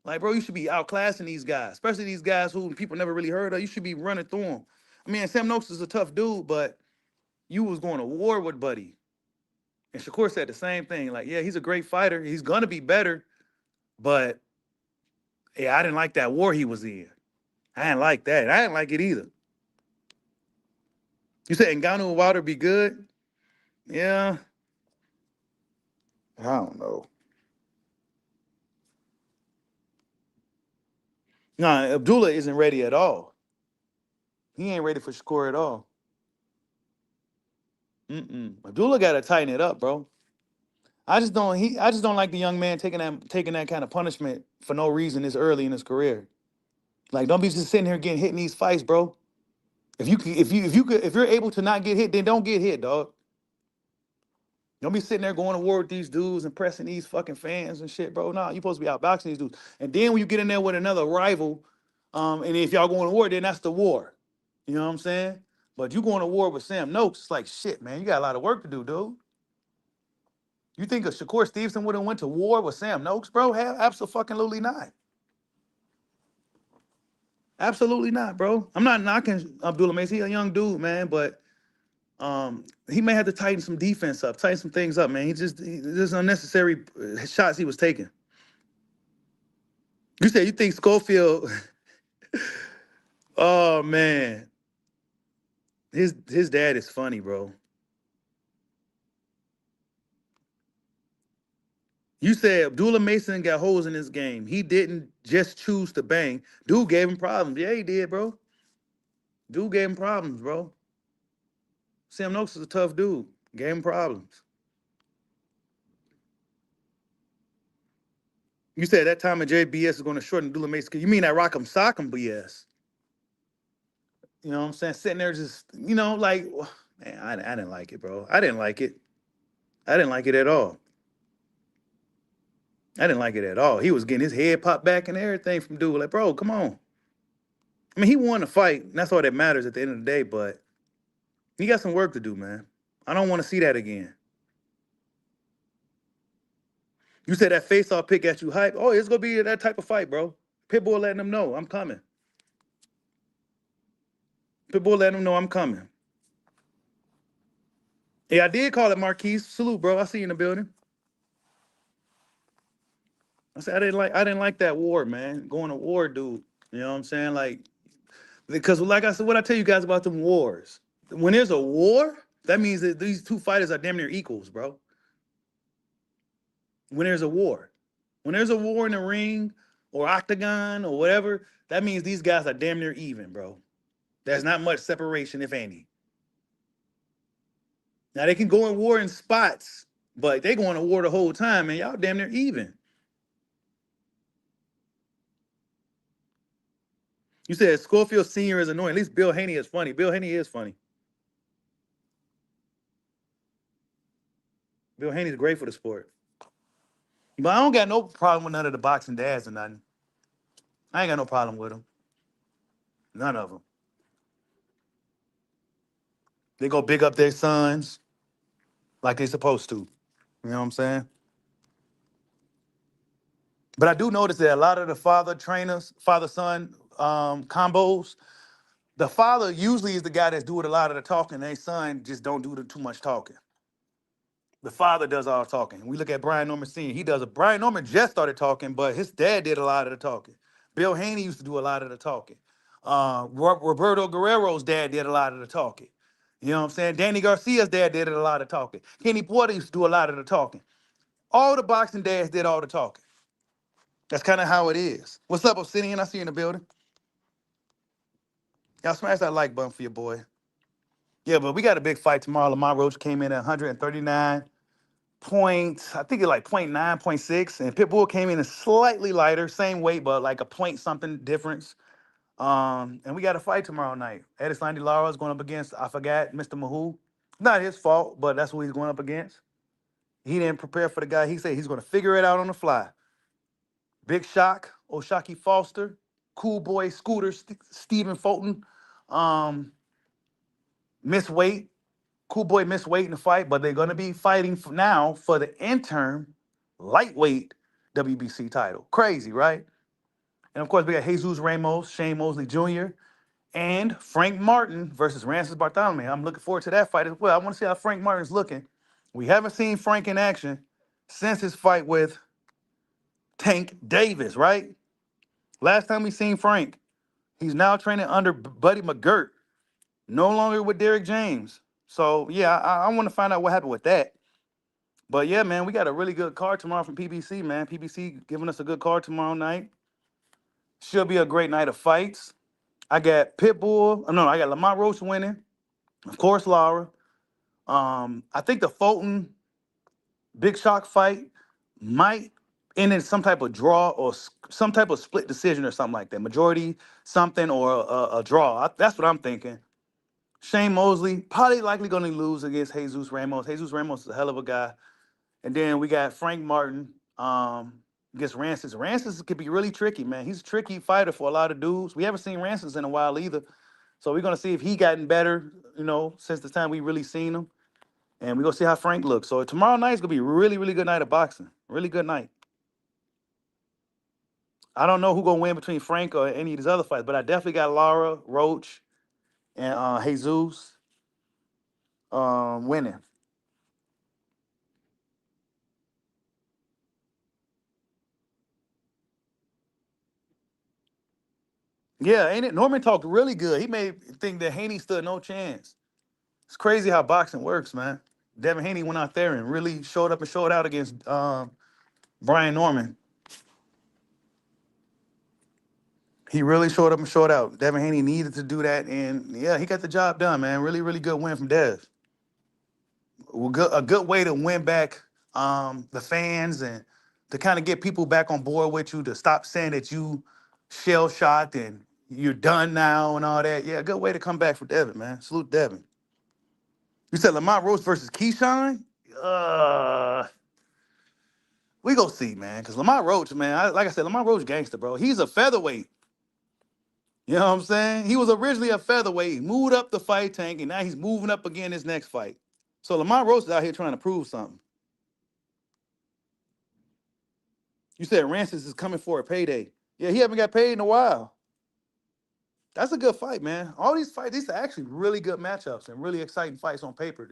Like, bro, you should be outclassing these guys, especially these guys who people never really heard of. You should be running through them. I mean, Sam Noakes is a tough dude, but you was going to war with Buddy. And Shakur said the same thing. Like, yeah, he's a great fighter. He's gonna be better, but yeah, I didn't like that war he was in. I didn't like that. I didn't like it either. You said Ngannou and Wilder be good? Yeah, I don't know. No, Abdullah isn't ready at all. He ain't ready for Shakur at all. Abdullah got to tighten it up, bro. I just don't like the young man taking that kind of punishment for no reason this early in his career. Like, don't be just sitting here getting hit in these fights, bro. If you're able to not get hit, then don't get hit, dog. Don't be sitting there going to war with these dudes and pressing these fucking fans and shit, bro. Nah, you supposed to be outboxing these dudes. And then when you get in there with another rival, and if y'all going to war, then that's the war. You know what I'm saying? But you going to war with Sam Noakes, it's like shit, man. You got a lot of work to do, dude. You think a Shakur Stevenson would have went to war with Sam Noakes, bro? Hell, absolutely not. Absolutely not, bro. I'm not knocking Abdullah Mace. He's a young dude, man, but he may have to tighten some defense up, tighten some things up, man. There's unnecessary shots he was taking. You said you think Schofield? Oh man, his dad is funny, bro. You said Abdullah Mason got holes in his game. He didn't just choose to bang. Dude gave him problems. Yeah, he did, bro. Dude gave him problems, bro. Sam Noakes is a tough dude. Gave him problems. You said that time of JBS is going to shorten Abdullah Mason. You mean that Rock'em Sock'em BS? You know what I'm saying? Sitting there just, like, man, I didn't like it, bro. I didn't like it. I didn't like it at all. I didn't like it at all. He was getting his head popped back and everything from dude. Like, bro, come on. I mean, he won the fight, and that's all that matters at the end of the day, but he got some work to do, man. I don't want to see that again. You said that face-off pick got you hype. Oh, it's going to be that type of fight, bro. Pitbull letting them know I'm coming. Pitbull letting them know I'm coming. Yeah, I did call it Marquise. Salute, bro. I see you in the building. I said I didn't like that war, man. Going to war, dude. You know what I'm saying? Like, because like I said, what I tell you guys about them wars. When there's a war, that means that these two fighters are damn near equals, bro. When there's a war. When there's a war in the ring or octagon or whatever, that means these guys are damn near even, bro. There's not much separation, if any. Now they can go in war in spots, but they going to war the whole time, and y'all damn near even. You said Schofield Sr. is annoying. At least Bill Haney is funny. Bill Haney is funny. Bill Haney's great for the sport. But I don't got no problem with none of the boxing dads or nothing. I ain't got no problem with them. None of them. They go big up their sons like they supposed to. You know what I'm saying? But I do notice that a lot of the father trainers, father-son combos, the father usually is the guy that's doing a lot of the talking. And their son just don't do too much talking. The father does all the talking. We look at Brian Norman Sr. He does it. Brian Norman just started talking, but his dad did a lot of the talking. Bill Haney used to do a lot of the talking. Roberto Guerrero's dad did a lot of the talking. You know what I'm saying? Danny Garcia's dad did a lot of talking. Kenny Porter used to do a lot of the talking. All the boxing dads did all the talking. That's kind of how it is. What's up, Obsidian? I see you in the building. Y'all smash that like button for your boy. Yeah, but we got a big fight tomorrow. Lamont Roach came in at 139 point, I think it's like 0.9, 0.6, and Pitbull came in slightly lighter, same weight, but like a point something difference. And we got a fight tomorrow night. Edison Lara is going up against, I forgot, Mr. Mahou. Not his fault, but that's who he's going up against. He didn't prepare for the guy. He said he's going to figure it out on the fly. Big Shock, Oshaki Foster, Cool Boy Scooter, Stephen Fulton, miss weight. Cool Boy missed weight in the fight, but they're going to be fighting now for the interim lightweight WBC title. Crazy, right? And of course, we got Jesus Ramos, Shane Mosley Jr., and Frank Martin versus Rancis Bartholomew. I'm looking forward to that fight as well. I want to see how Frank Martin's looking. We haven't seen Frank in action since his fight with Tank Davis, right? Last time we seen Frank, he's now training under Buddy McGirt, no longer with Derrick James. So, yeah, I want to find out what happened with that. But, yeah, man, we got a really good card tomorrow from PBC, man. PBC giving us a good card tomorrow night. Should be a great night of fights. I got Pitbull. No, I got Lamont Roach winning. Of course, Lara. I think the Fulton Big Shock fight might end in some type of draw or some type of split decision or something like that. Majority something or a draw. That's what I'm thinking. Shane Mosley probably likely going to lose against Jesus Ramos. Jesus Ramos is a hell of a guy. And then we got Frank Martin against Rancis. Rancis could be really tricky, man. He's a tricky fighter for a lot of dudes. We haven't seen Rancis in a while either. So we're going to see if he gotten better, since the time we really seen him. And we're going to see how Frank looks. So tomorrow night is going to be a really, really good night of boxing. Really good night. I don't know who going to win between Frank or any of these other fights, but I definitely got Lara, Roach, and Jesus winning. Yeah, ain't it? Norman talked really good. He made think that Haney stood no chance. It's crazy how boxing works, man. Devin Haney went out there and really showed up and showed out against Brian Norman. He really showed up and showed out. Devin Haney needed to do that, and yeah, he got the job done, man. Really, really good win from Dev. A good way to win back the fans and to kind of get people back on board with you, to stop saying that you shell shocked and you're done now and all that. Yeah, good way to come back for Devin, man. Salute Devin. You said Lamont Roach versus Keyshawn? Uh, we go see, man. Because Lamont Roach, man, like I said, Lamont Roach gangster, bro. He's a featherweight. You know what I'm saying? He was originally a featherweight, moved up the fight tank, and now he's moving up again this next fight. So Lamont Roach is out here trying to prove something. You said Rancis is coming for a payday. Yeah, he haven't got paid in a while. That's a good fight, man. All these fights, these are actually really good matchups and really exciting fights on paper.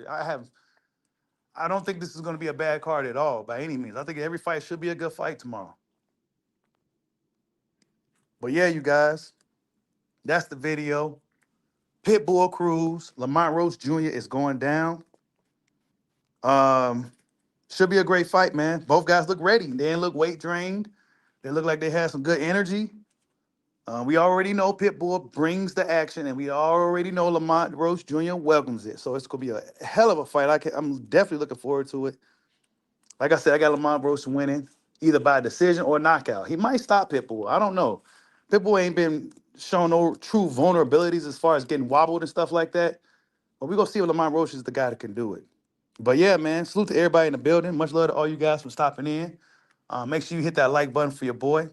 I don't think this is going to be a bad card at all by any means. I think every fight should be a good fight tomorrow. But yeah, you guys, that's the video. Pitbull Cruz, Lamont Roach Jr. is going down. Should be a great fight, man. Both guys look ready. They didn't look weight drained. They look like they had some good energy. We already know Pitbull brings the action, and we already know Lamont Roach Jr. welcomes it. So it's gonna be a hell of a fight. I'm definitely looking forward to it. Like I said, I got Lamont Roach winning either by decision or knockout. He might stop Pitbull. I don't know. Pitbull ain't been shown no true vulnerabilities as far as getting wobbled and stuff like that. But we're gonna see if Lamont Roach is the guy that can do it. But yeah, man, salute to everybody in the building. Much love to all you guys for stopping in. Make sure you hit that like button for your boy.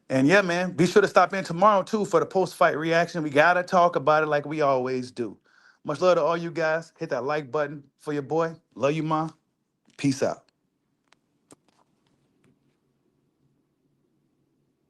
And yeah, man, be sure to stop in tomorrow too for the post-fight reaction. We gotta talk about it like we always do. Much love to all you guys. Hit that like button for your boy. Love you, ma. Peace out.